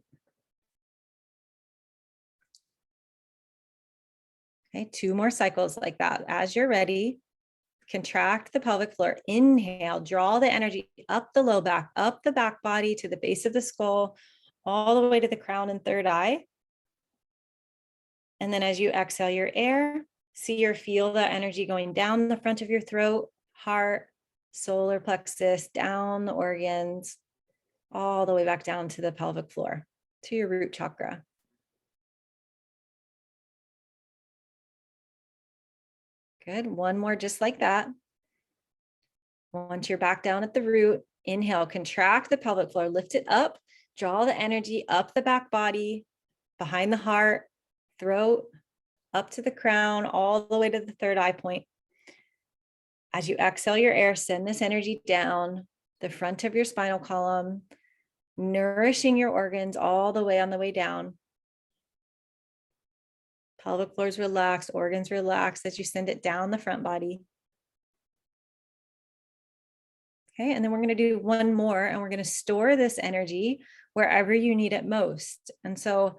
A: Okay, 2 more cycles like that. As you're ready, contract the pelvic floor. Inhale, draw the energy up the low back, up the back body to the base of the skull, all the way to the crown and third eye. And then as you exhale your air, see or feel that energy going down the front of your throat, heart, solar plexus, down the organs, all the way back down to the pelvic floor, to your root chakra. Good. 1 more just like that. Once you're back down at the root, inhale, contract the pelvic floor, lift it up, draw the energy up the back body, behind the heart, throat, up to the crown, all the way to the third eye point. As you exhale your air, send this energy down the front of your spinal column, nourishing your organs all the way on the way down. Pelvic floor is relaxed, organs relaxed as you send it down the front body. Okay, and then we're going to do 1 more, and we're going to store this energy wherever you need it most. And so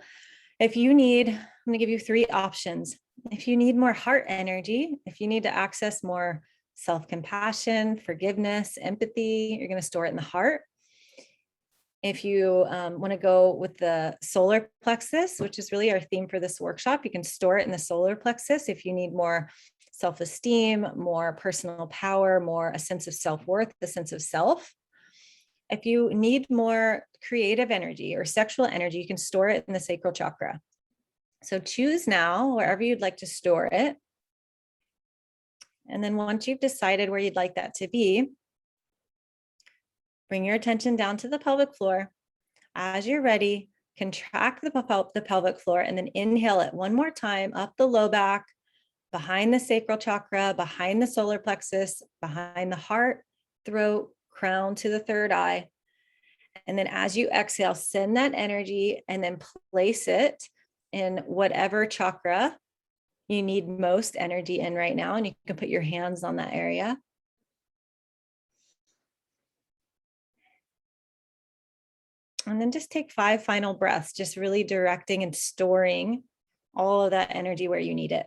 A: if you need, I'm going to give you 3 options. If you need more heart energy, if you need to access more self-compassion, forgiveness, empathy, you're going to store it in the heart. If you want to go with the solar plexus, which is really our theme for this workshop, you can store it in the solar plexus. If you need more self-esteem, more personal power, more a sense of self-worth, the sense of self. If you need more creative energy or sexual energy, you can store it in the sacral chakra. So choose now wherever you'd like to store it. And then once you've decided where you'd like that to be, bring your attention down to the pelvic floor. As you're ready, contract the pelvic floor and then inhale it 1 more time up the low back, behind the sacral chakra, behind the solar plexus, behind the heart, throat, crown to the third eye. And then as you exhale, send that energy and then place it in whatever chakra you need most energy in right now. And you can put your hands on that area. And then just take 5 final breaths, just really directing and storing all of that energy where you need it.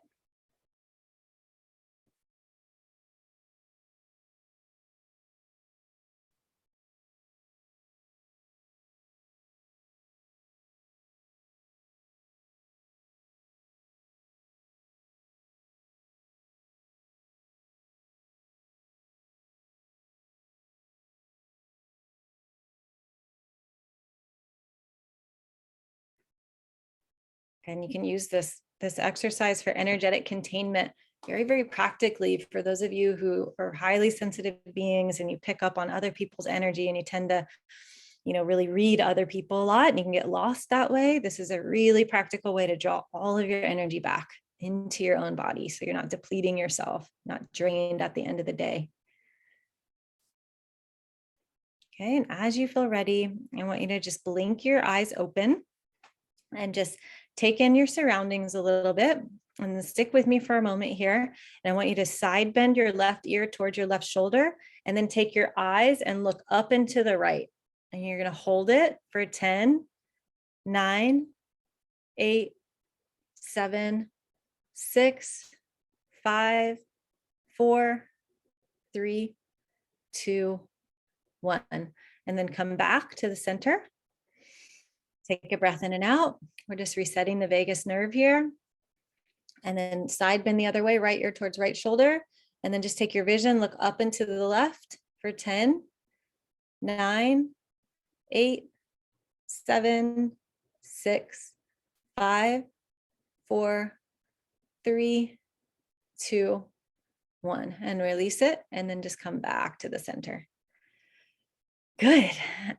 A: And you can use this exercise for energetic containment very, very practically for those of you who are highly sensitive beings and you pick up on other people's energy and you tend to, really read other people a lot and you can get lost that way. This is a really practical way to draw all of your energy back into your own body so you're not depleting yourself, not drained at the end of the day. Okay, and as you feel ready, I want you to just blink your eyes open and just take in your surroundings a little bit and stick with me for a moment here. And I want you to side bend your left ear towards your left shoulder and then take your eyes and look up and to the right. And you're going to hold it for 10, 9, 8, 7, 6, 5, 4, 3, 2, 1. And then come back to the center. Take a breath in and out. We're just resetting the vagus nerve here. And then side bend the other way, right ear towards right shoulder. And then just take your vision, look up and to the left for 10, 9, 8, 7, 6, 5, 4, 3, 2, 1. And release it. And then just come back to the center. Good.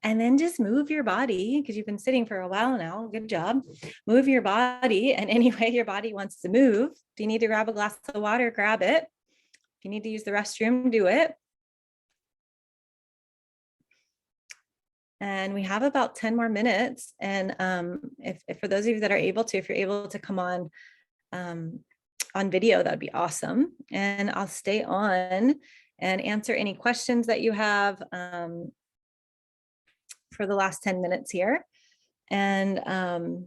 A: And then just move your body, because you've been sitting for a while now. Good job. Move your body in any way your body wants to move. If you need to grab a glass of water, grab it. If you need to use the restroom, do it. And we have about 10 more minutes. And if for those of you that are able to, if you're able to come on video, that'd be awesome. And I'll stay on and answer any questions that you have for the last 10 minutes here. And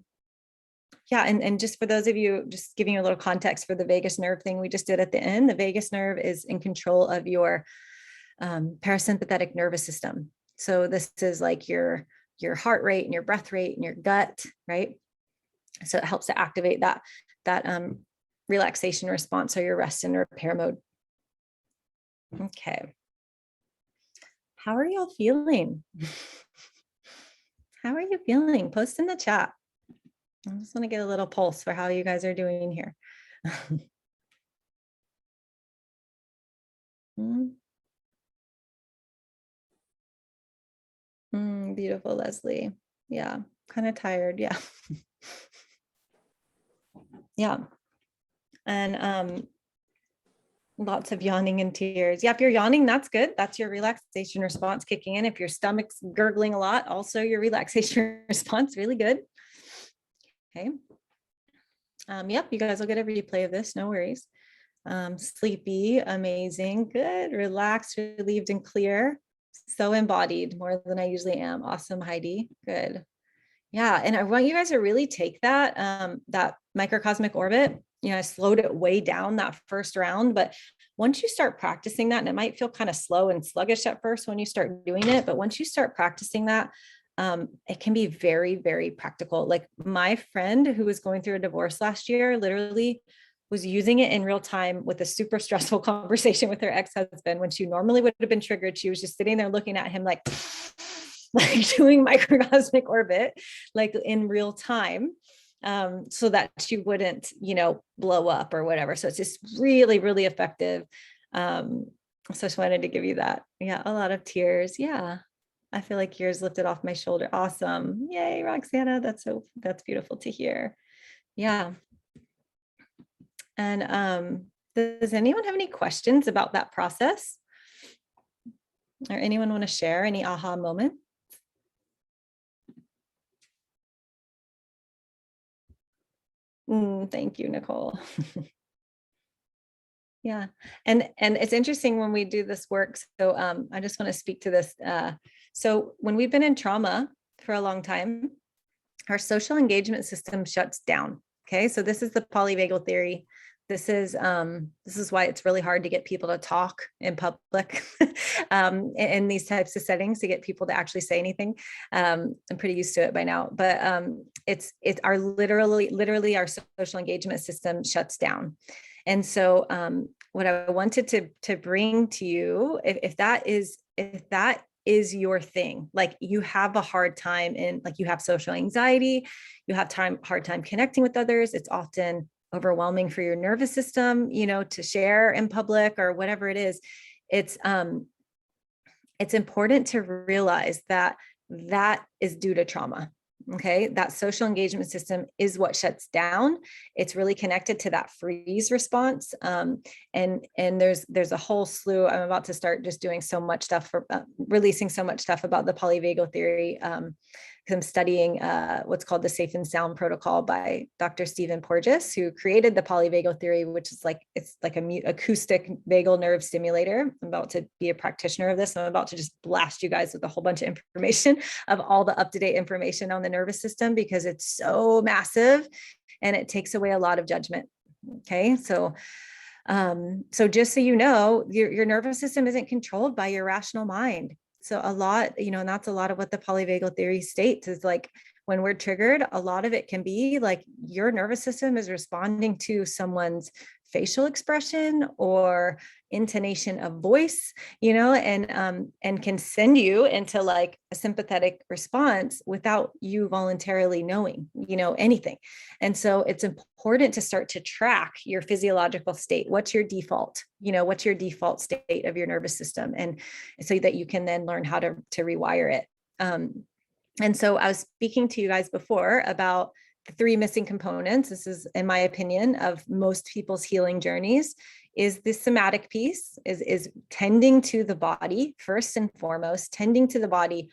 A: yeah, and just for those of you, just giving you a little context for the vagus nerve thing we just did at the end, the vagus nerve is in control of your parasympathetic nervous system. So this is like your heart rate and your breath rate and your gut, right? So it helps to activate that relaxation response, or your rest and repair mode. Okay. How are y'all feeling? How are you feeling? Post in the chat. I just want to get a little pulse for how you guys are doing here. Beautiful, Leslie. Yeah, kind of tired. Yeah. Yeah. And lots of yawning and tears. Yeah, if you're yawning, that's good. That's your relaxation response kicking in. If your stomach's gurgling a lot, also your relaxation response, really good. Okay. Yep, you guys will get a replay of this, no worries. Sleepy, amazing, good, relaxed, relieved, and clear. So embodied, more than I usually am. Awesome, Heidi, good. Yeah, and I want you guys to really take that, that microcosmic orbit. You know, I slowed it way down that first round, but once you start practicing that, and it might feel kind of slow and sluggish at first when you start doing it, but once you start practicing that, it can be very, very practical. Like my friend who was going through a divorce last year, literally was using it in real time with a super stressful conversation with her ex-husband. When she normally would have been triggered, she was just sitting there looking at him like doing microcosmic orbit, like in real time. So that she wouldn't, you know, blow up or whatever. So it's just really, really effective. So I just wanted to give you that. Yeah, a lot of tears. Yeah. I feel like yours lifted off my shoulder. Awesome. Yay, Roxana. That's beautiful to hear. Yeah. And does anyone have any questions about that process? Or anyone want to share any aha moment? Thank you, Nicole. Yeah. And it's interesting when we do this work. So I just want to speak to this. So when we've been in trauma for a long time, our social engagement system shuts down. Okay. So this is the Polyvagal Theory. This is why it's really hard to get people to talk in public in these types of settings, to get people to actually say anything. I'm pretty used to it by now, but it's our literally our social engagement system shuts down. And so what I wanted to bring to you, if that is your thing, like you have a hard time in, like you have social anxiety, you have hard time connecting with others, it's often overwhelming for your nervous system, you know, to share in public or whatever it is, it's important to realize that is due to trauma. Okay, that social engagement system is what shuts down. It's really connected to that freeze response. And there's a whole slew. I'm about to start just doing so much stuff for releasing so much stuff about the Polyvagal Theory. I'm studying what's called the Safe and Sound Protocol by Dr. Stephen Porges, who created the Polyvagal Theory, which is like, it's like a acoustic vagal nerve stimulator. I'm about to be a practitioner of this. I'm about to just blast you guys with a whole bunch of information of all the up-to-date information on the nervous system, because it's so massive and it takes away a lot of judgment. Okay, so So just so you know, your nervous system isn't controlled by your rational mind. So a lot, and that's a lot of what the polyvagal theory states is like, when we're triggered, a lot of it can be like your nervous system is responding to someone's facial expression or intonation of voice, and can send you into like a sympathetic response without you voluntarily knowing, anything. And so it's important to start to track your physiological state. What's your default? What's your default state of your nervous system? And so that you can then learn how to rewire it. And so I was speaking to you guys before about the 3 missing components. This is, in my opinion, of most people's healing journeys, is the somatic piece, is tending to the body, first and foremost, tending to the body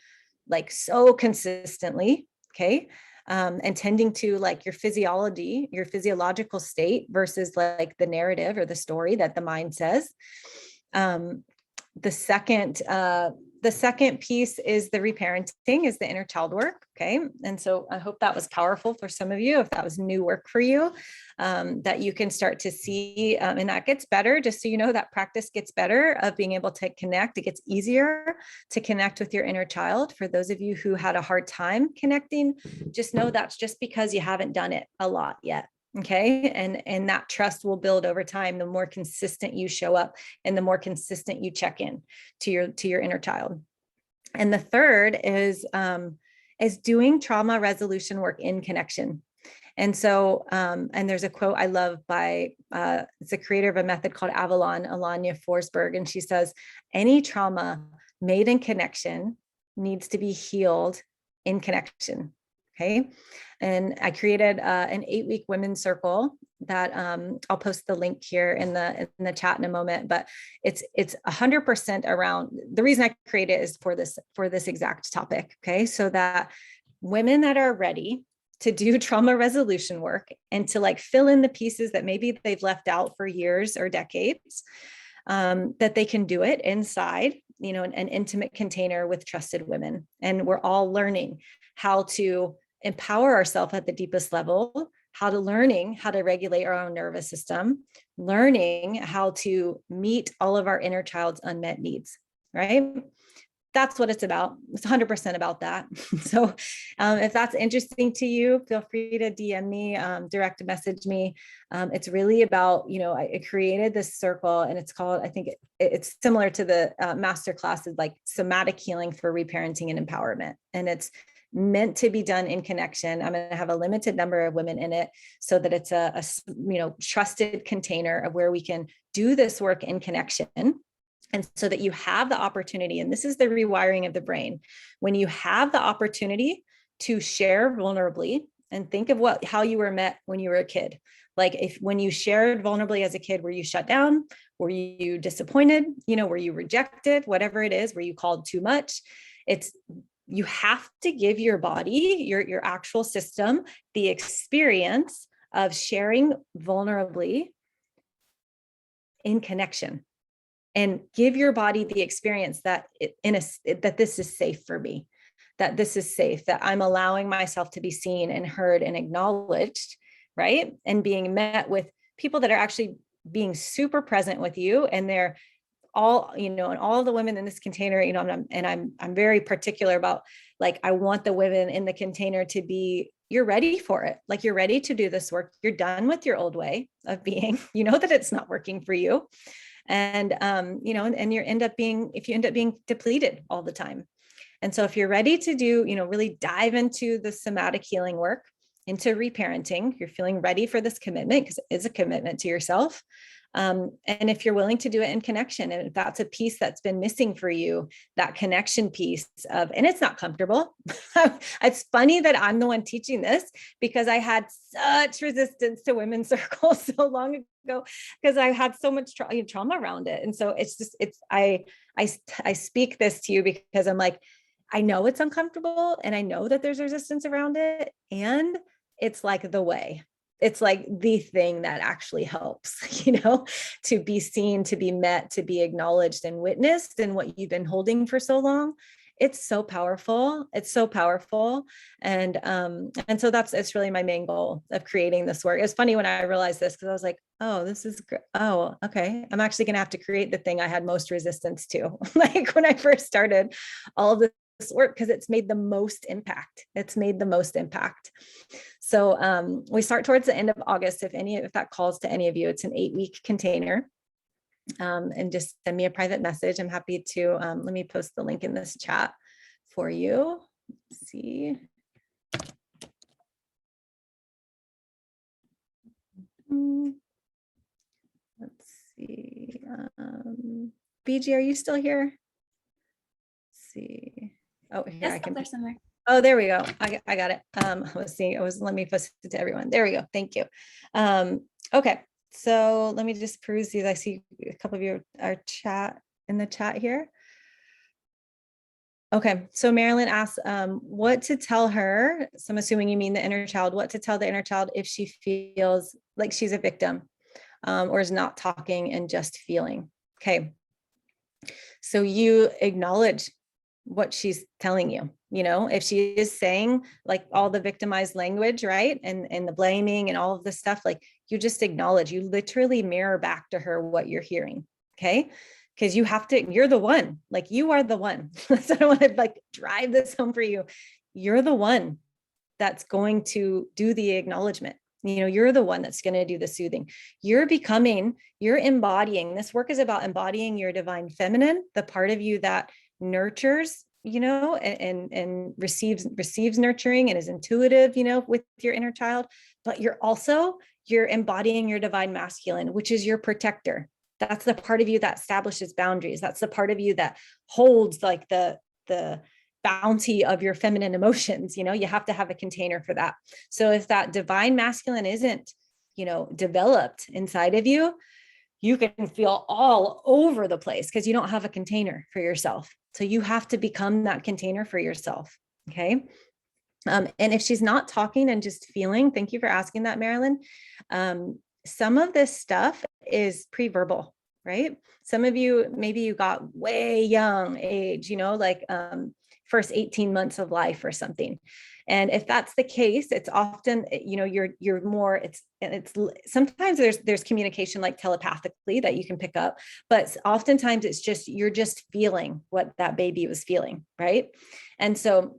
A: like so consistently, okay? And tending to like your physiology, your physiological state versus like the narrative or the story that the mind says. The second piece is the reparenting, is the inner child work. Okay. And so I hope that was powerful for some of you, if that was new work for you, that you can start to see, and that gets better, just so you know, that practice gets better of being able to connect. It gets easier to connect with your inner child. For those of you who had a hard time connecting, just know that's just because you haven't done it a lot yet. Okay. And that trust will build over time. The more consistent you show up and the more consistent you check in to your inner child. And the third is doing trauma resolution work in connection. And so, and there's a quote I love by, it's the creator of a method called Avalon, Alanya Forsberg. And she says, any trauma made in connection needs to be healed in connection. Okay. And I created an 8-week women's circle that I'll post the link here in the chat in a moment, but it's 100% around, the reason I created it is for this exact topic. Okay. So that women that are ready to do trauma resolution work and to like fill in the pieces that maybe they've left out for years or decades, that they can do it inside, an intimate container with trusted women. And we're all learning how to empower ourselves at the deepest level, learning how to regulate our own nervous system, learning how to meet all of our inner child's unmet needs, right? That's what it's about. It's 100% about that. So if that's interesting to you, feel free to DM me, direct message me. It's really about, I created this circle, and it's called, I think it's similar to the Masterclass, like Somatic Healing for Reparenting and Empowerment. And it's meant to be done in connection. I'm going to have a limited number of women in it so that it's a trusted container of where we can do this work in connection. And so that you have the opportunity, and this is the rewiring of the brain, when you have the opportunity to share vulnerably, and think of how you were met when you were a kid. Like when you shared vulnerably as a kid, were you shut down? Were you disappointed? Were you rejected? Whatever it is, were you called too much? You have to give your body, your actual system, the experience of sharing vulnerably in connection, and give your body the experience that this is safe for me, that this is safe, that I'm allowing myself to be seen and heard and acknowledged, right? And being met with people that are actually being super present with you, and they're all, and all the women in this container, I'm very particular about, like, I want the women in the container to be, you're ready for it. Like, you're ready to do this work. You're done with your old way of being, that it's not working for you. And, and if you end up being depleted all the time. And so if you're ready to do, really dive into the somatic healing work, into reparenting, you're feeling ready for this commitment, because it is a commitment to yourself. And if you're willing to do it in connection, and if that's a piece that's been missing for you, that connection piece of, and it's not comfortable. It's funny that I'm the one teaching this, because I had such resistance to women's circles so long ago, because I had so much trauma around it. And so I speak this to you because I'm like, I know it's uncomfortable, and I know that there's resistance around it, and it's like the way. It's like the thing that actually helps, to be seen, to be met, to be acknowledged and witnessed in what you've been holding for so long. it's so powerful. It's so powerful. And so it's really my main goal of creating this work. It's funny when I realized this, because I was like, oh, this is oh, okay. I'm actually going to have to create the thing I had most resistance to. Like when I first started all of this work, because it's made the most impact. It's made the most impact. So we start towards the end of August. If that calls to any of you, it's an 8-week container. And just send me a private message. I'm happy to, let me post the link in this chat for you. Let's see. Let's see. BG, are you still here? Let's see. Oh, here, yes, I can. Somewhere. Oh, there we go. I got it. Let me post it to everyone. There we go. Thank you. Okay. So let me just peruse these. I see a couple of you are in the chat here. Okay, so Marilyn asks what to tell her. So I'm assuming you mean the inner child. What to tell the inner child if she feels like she's a victim or is not talking and just feeling. Okay, so you acknowledge what she's telling you. You know, if she is saying like all the victimized language, right, and the blaming and all of this stuff, like you just acknowledge, you literally mirror back to her what you're hearing. Okay, because you're the one, like you are the one. So I don't want to like drive this home for you. You're the one that's going to do the acknowledgement. You know, you're the one that's going to do the soothing. You're embodying. This work is about embodying your divine feminine, the part of you that nurtures, you know, and receives nurturing and is intuitive, you know, with your inner child. But you're embodying your divine masculine, which is your protector. That's the part of you that establishes boundaries. That's the part of you that holds like the bounty of your feminine emotions. You know, you have to have a container for that. So if that divine masculine isn't, you know, developed inside of you, you can feel all over the place because you don't have a container for yourself. So you have to become that container for yourself. Okay. And if she's not talking and just feeling, thank you for asking that, Marilyn. Some of this stuff is pre-verbal, right? Some of you, maybe you got way young age, you know, like first 18 months of life or something. And if that's the case, it's often, you know, you're more, it's sometimes there's communication like telepathically that you can pick up, but oftentimes it's just, you're just feeling what that baby was feeling, right? And so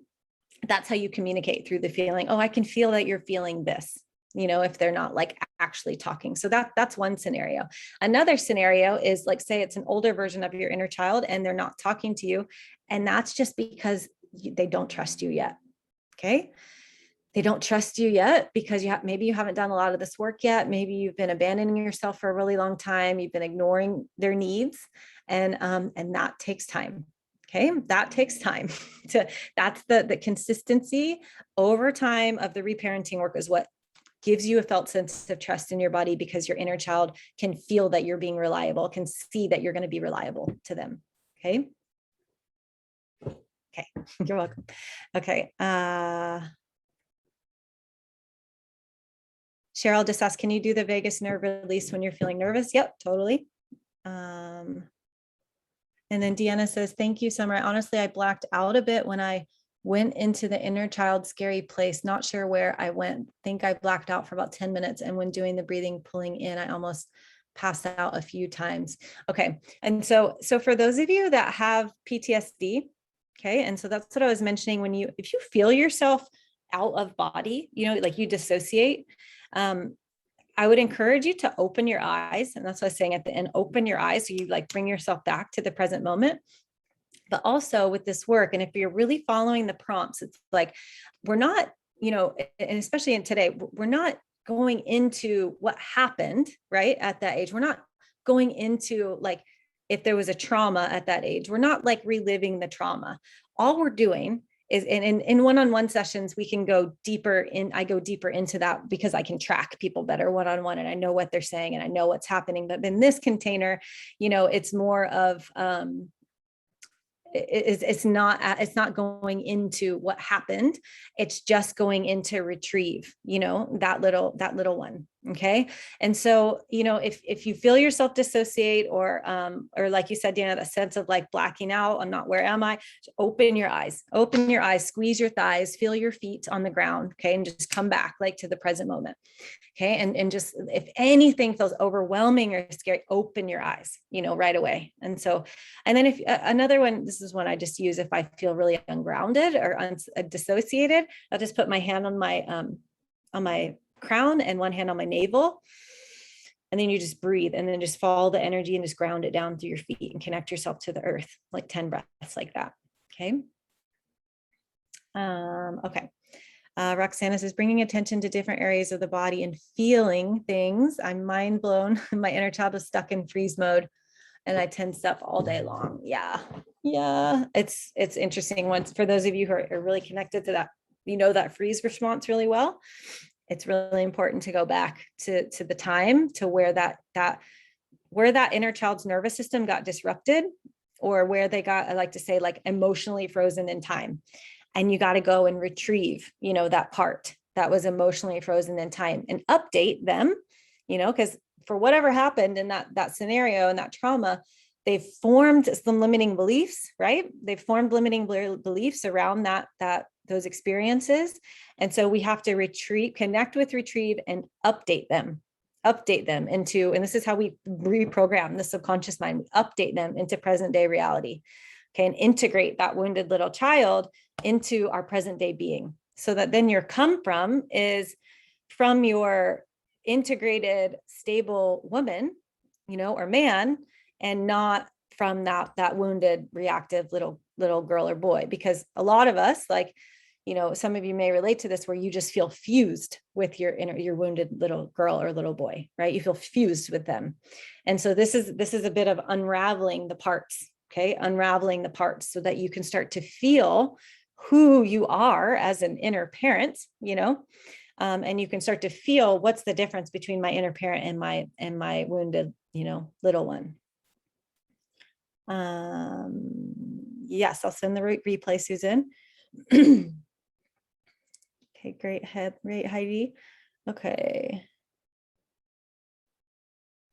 A: that's how you communicate, through the feeling. Oh, I can feel that you're feeling this, you know, if they're not like actually talking. So that's one scenario. Another scenario is like, say it's an older version of your inner child and they're not talking to you. And that's just because they don't trust you yet. Okay. They don't trust you yet because maybe you haven't done a lot of this work yet. Maybe you've been abandoning yourself for a really long time. You've been ignoring their needs, and that takes time. Okay, that takes time. That's the consistency over time of the reparenting work is what gives you a felt sense of trust in your body, because your inner child can feel that you're being reliable, can see that you're going to be reliable to them. Okay. Okay, you're welcome. Okay. Cheryl just asked, can you do the vagus nerve release when you're feeling nervous? Yep, totally. And then Deanna says, thank you, Summer. Honestly, I blacked out a bit when I went into the inner child scary place. Not sure where I went. Think I blacked out for about 10 minutes. And when doing the breathing, pulling in, I almost passed out a few times. Okay. And so for those of you that have PTSD, okay. And so that's what I was mentioning, if you feel yourself out of body, you know, like you dissociate, I would encourage you to open your eyes. And that's what I was saying at the end, open your eyes. So you like bring yourself back to the present moment. But also with this work, and if you're really following the prompts, it's like, we're not, you know, and especially in today, we're not going into what happened, right, at that age. We're not going into like, if there was a trauma at that age, we're not like reliving the trauma. All we're doing is in one-on-one sessions, we can go deeper in. I go deeper into that because I can track people better one-on-one, and I know what they're saying and I know what's happening. But in this container, you know, it's more of, it's not going into what happened. It's just going into retrieve, you know, that little one. Okay. And so, if you feel yourself dissociate or like you said, Dana, a sense of like blacking out, I'm not, where am I? Open your eyes, squeeze your thighs, feel your feet on the ground. Okay. And just come back like to the present moment. Okay. And just, if anything feels overwhelming or scary, open your eyes, right away. And so, and then if another one, this is one I just use if I feel really ungrounded or dissociated, I'll just put my hand on my crown and one hand on my navel. And then you just breathe and then just follow the energy and just ground it down through your feet and connect yourself to the earth, like 10 breaths like that. Okay. Okay. Roxana says, bringing attention to different areas of the body and feeling things. I'm mind blown. My inner child is stuck in freeze mode and I tense up all day long. Yeah. Yeah. It's interesting. Once, for those of you who are really connected to that, that freeze response really well. It's really important to go back to the time to where that inner child's nervous system got disrupted, or where they got, I like to say, like emotionally frozen in time. And you got to go and retrieve, that part that was emotionally frozen in time and update them, because for whatever happened in that scenario and that trauma, they've formed some limiting beliefs, right? They've formed limiting beliefs around those experiences. And so we have to connect with, retrieve, and update them into, and this is how we reprogram the subconscious mind, we update them into present day reality. Okay. And integrate that wounded little child into our present day being, so that then your come from is from your integrated, stable woman, or man, and not from that wounded, reactive little girl or boy. Because a lot of us, like, some of you may relate to this, where you just feel fused with your wounded little girl or little boy, right? You feel fused with them. And so this is a bit of unraveling the parts, okay? Unraveling the parts so that you can start to feel who you are as an inner parent, and you can start to feel what's the difference between my inner parent and my wounded, little one. Yes, I'll send the replay, Susan. Okay, great, Heidi. Okay.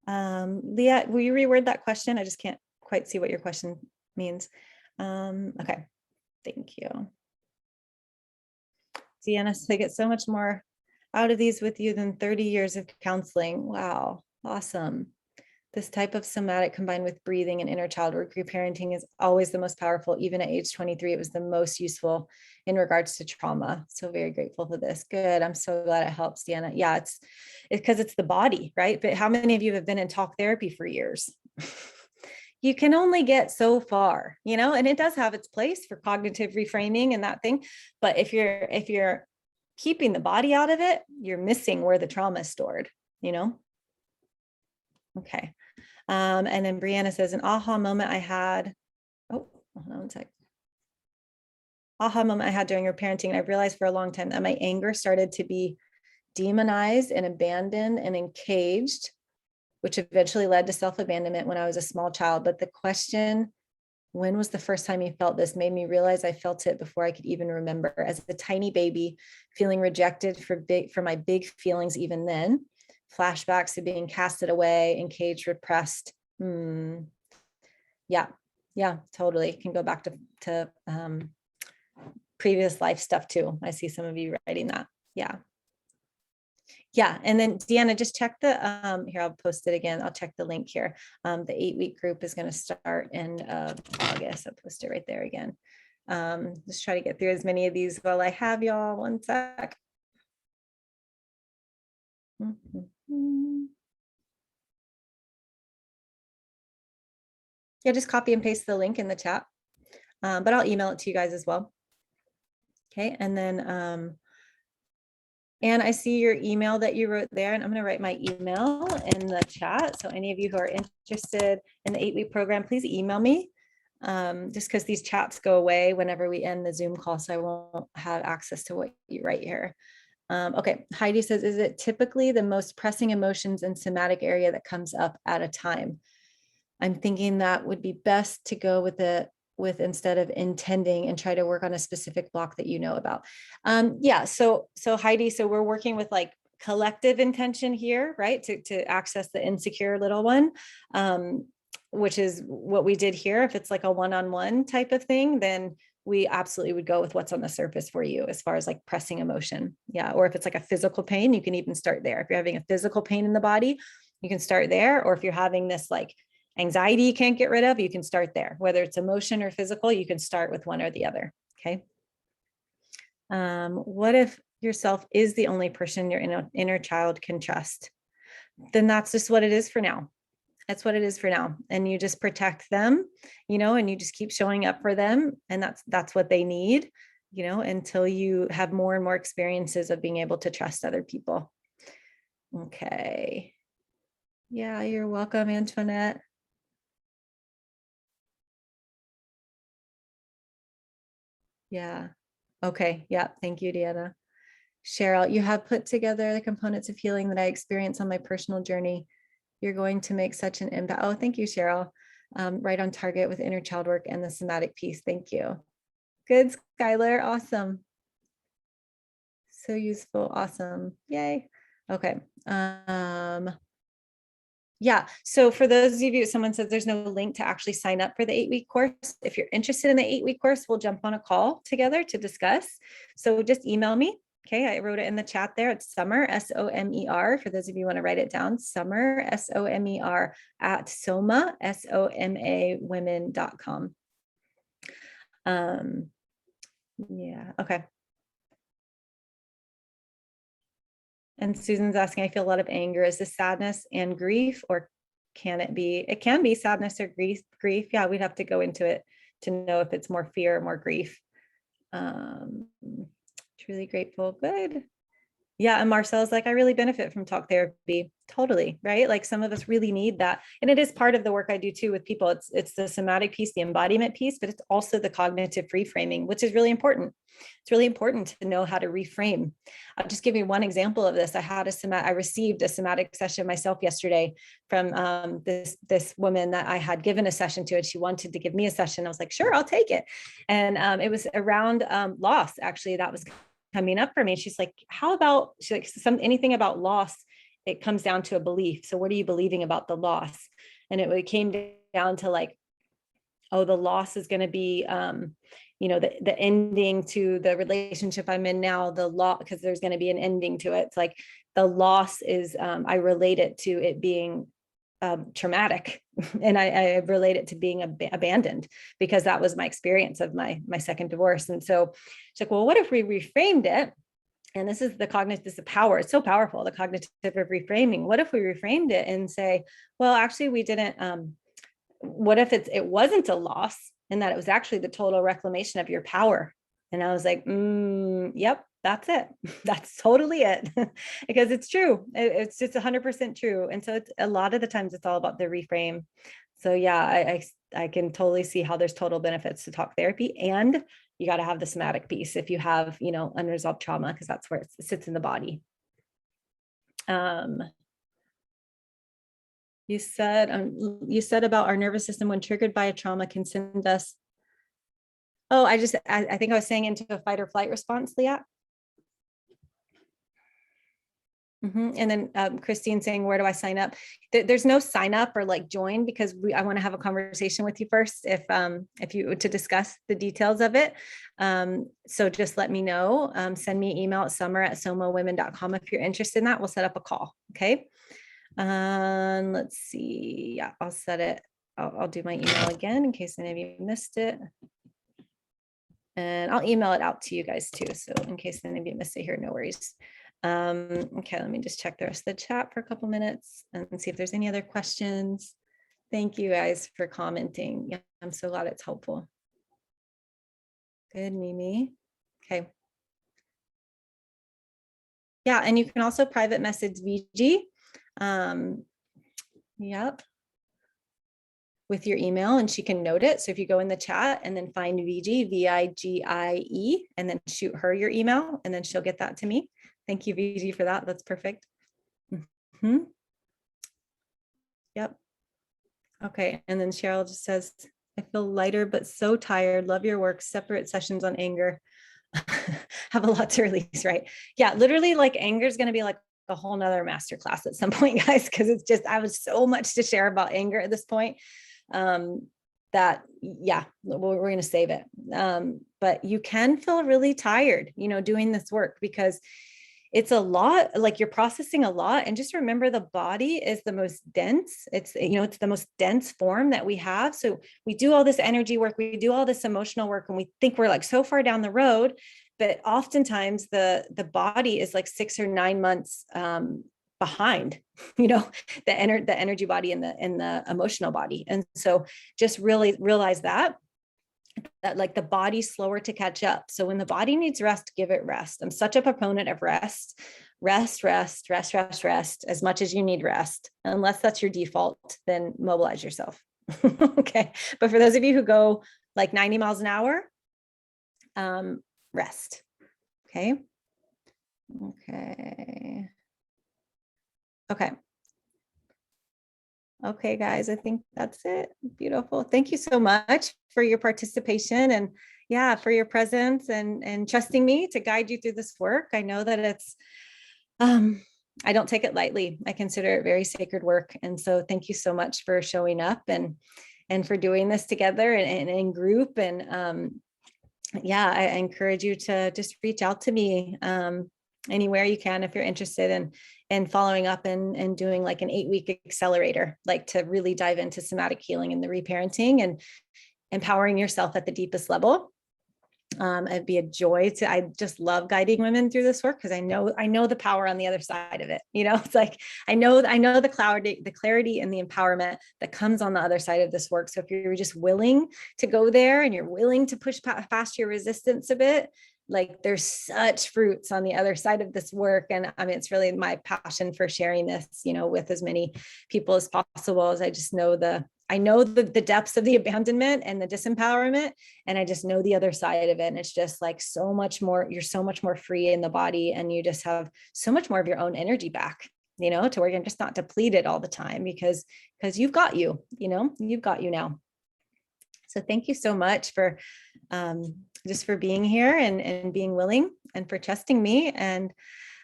A: Leah, will you reword that question? I just can't quite see what your question means. Okay, thank you. Deanna, I get so much more out of these with you than 30 years of counseling. Wow, awesome. This type of somatic combined with breathing and inner child work, reparenting, is always the most powerful. Even at age 23, it was the most useful in regards to trauma. So very grateful for this. Good. I'm so glad it helps, Deanna. Yeah, it's because it's the body, right? But how many of you have been in talk therapy for years? You can only get so far, and it does have its place for cognitive reframing and that thing. But if you're keeping the body out of it, you're missing where the trauma is stored, Okay. And then Brianna says, an aha moment I had. Oh, hold on one sec. Aha moment I had during reparenting. I realized for a long time that my anger started to be demonized and abandoned and encaged, which eventually led to self-abandonment when I was a small child. But the question, when was the first time you felt this, made me realize I felt it before I could even remember. As a tiny baby, feeling rejected for my big feelings even then. Flashbacks to being casted away, encaged, repressed. Yeah, totally. Can go back to previous life stuff too. I see some of you writing that. Yeah. And then Deanna, just check the, here, I'll post it again. I'll check the link here. The 8-week group is going to start in August. I'll post it right there again. Just try to get through as many of these while I have y'all. One sec. Yeah, just copy and paste the link in the chat, but I'll email it to you guys as well. Okay, and then and I see your email that you wrote there, and I'm going to write my email in the chat. So any of you who are interested in the 8-week program, please email me, just because these chats go away whenever we end the Zoom call, so I won't have access to what you write here. Okay, Heidi says, is it typically the most pressing emotions and somatic area that comes up at a time? I'm thinking that would be best to go with instead of intending, and try to work on a specific block that you know about. Yeah, so Heidi, so we're working with like collective intention here, right? To access the insecure little one, which is what we did here. If it's like a one-on-one type of thing, then we absolutely would go with what's on the surface for you as far as like pressing emotion. Yeah. Or if it's like a physical pain, you can even start there. If you're having a physical pain in the body, you can start there. Or if you're having this like anxiety you can't get rid of, you can start there. Whether it's emotion or physical, you can start with one or the other. Okay. What if yourself is the only person your inner child can trust? Then that's just what it is for now. That's what it is for now. And you just protect them, and you just keep showing up for them. And that's what they need, until you have more and more experiences of being able to trust other people. Okay. Yeah, you're welcome, Antoinette. Yeah. Okay. Yeah. Thank you, Deanna. Cheryl, you have put together the components of healing that I experienced on my personal journey. You're going to make such an impact. Oh, thank you, Cheryl. Right on target with inner child work and the somatic piece. Thank you. Good, Skylar. Awesome. So useful. Awesome. Yay. Okay. Yeah. So for those of you, someone says there's no link to actually sign up for the 8-week course. If you're interested in the 8-week course, we'll jump on a call together to discuss. So just email me. Okay. I wrote it in the chat there. It's Summer, SOMER. For those of you who want to write it down, Summer, SOMER at SOMA, SOMA women.com. Yeah. Okay. And Susan's asking, I feel a lot of anger. Is this sadness and grief, or can it be? It can be sadness or grief. Yeah, we'd have to go into it to know if it's more fear or more grief. Truly grateful. Good. Yeah. And Marcel's like, I really benefit from talk therapy. Totally. Right. Like some of us really need that. And it is part of the work I do too with people. It's the somatic piece, the embodiment piece, but it's also the cognitive reframing, which is really important. It's really important to know how to reframe. I'll just give you one example of this. I received a somatic session myself yesterday from this woman that I had given a session to, and she wanted to give me a session. I was like, sure, I'll take it. And it was around loss. Actually, that was coming up for me. She's like, anything about loss, it comes down to a belief. So what are you believing about the loss? And it came down to like, oh, the loss is going to be, the ending to the relationship I'm in now, because there's going to be an ending to it. It's like the loss is, I relate it to it being traumatic. And I relate it to being abandoned, because that was my experience of my second divorce. And so she's like, well, what if we reframed it? And this is the power. It's so powerful, the cognitive of reframing. What if we reframed it and say, well, actually we didn't, what if it wasn't a loss, and that it was actually the total reclamation of your power? And I was like, yep, that's it. That's totally it. Because it's true. It's just 100% true. And so a lot of the times it's all about the reframe. So yeah, I can totally see how there's total benefits to talk therapy, and you got to have the somatic piece if you have, unresolved trauma, because that's where it sits in the body. You said about our nervous system when triggered by a trauma can send us. Oh, I think I was saying into a fight or flight response, Leah. And then Christine saying, where do I sign up? There's no sign up or like join, because I want to have a conversation with you first if you to discuss the details of it. So just let me know. Send me an email at summer@somawomen.com if you're interested in that. We'll set up a call. Okay. Let's see. Yeah, I'll set it. I'll do my email again in case any of you missed it. And I'll email it out to you guys too. So in case any of you missed it here, no worries. Okay, let me just check the rest of the chat for a couple minutes and see if there's any other questions. Thank you guys for commenting. Yeah, I'm so glad it's helpful. Good, Mimi. Okay. Yeah, and you can also private message VG. Yep. With your email, and she can note it. So if you go in the chat and then find VG, VIGIE, and then shoot her your email, and then she'll get that to me. Thank you, VG, for that. That's perfect. Yep. Okay. And then Cheryl just says, I feel lighter, but so tired. Love your work. Separate sessions on anger. Have a lot to release, right? Yeah, literally, like anger is going to be like a whole nother masterclass at some point, guys, because it's just, I have so much to share about anger at this point. That, yeah, we're going to save it. But you can feel really tired, doing this work, because it's a lot, like you're processing a lot. And just remember, the body is the most dense. It's the most dense form that we have. So we do all this energy work, we do all this emotional work, and we think we're like so far down the road, but oftentimes the body is like 6 or 9 months behind, the energy body and the emotional body. And so just really realize that like the body's slower to catch up. So when the body needs rest, give it rest. I'm such a proponent of rest as much as you need rest. Unless that's your default, then mobilize yourself. Okay. But for those of you who go like 90 miles an hour, rest. Okay. Okay, guys, I think that's it. Beautiful. Thank you so much for your participation, and for your presence and trusting me to guide you through this work. I know that it's, I don't take it lightly. I consider it very sacred work. And so thank you so much for showing up and for doing this together and in group. And I encourage you to just reach out to me anywhere you can if you're interested in following up and doing like an 8-week accelerator, like to really dive into somatic healing and the reparenting and empowering yourself at the deepest level. It'd be a joy I just love guiding women through this work, because I know the power on the other side of it. It's like, I know the clarity and the empowerment that comes on the other side of this work. So if you're just willing to go there and you're willing to push past your resistance a bit, like there's such fruits on the other side of this work. And I mean, it's really my passion for sharing this, with as many people as possible, as I just know I know the depths of the abandonment and the disempowerment, and I just know the other side of it. And it's just like so much more, you're so much more free in the body, and you just have so much more of your own energy back, to where you're just not depleted all the time, because you've got you've got you now. So thank you so much for just for being here and being willing, and for trusting me. And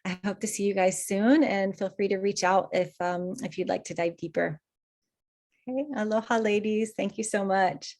A: I hope to see you guys soon, and feel free to reach out if you'd like to dive deeper. Okay. Aloha, ladies. Thank you so much.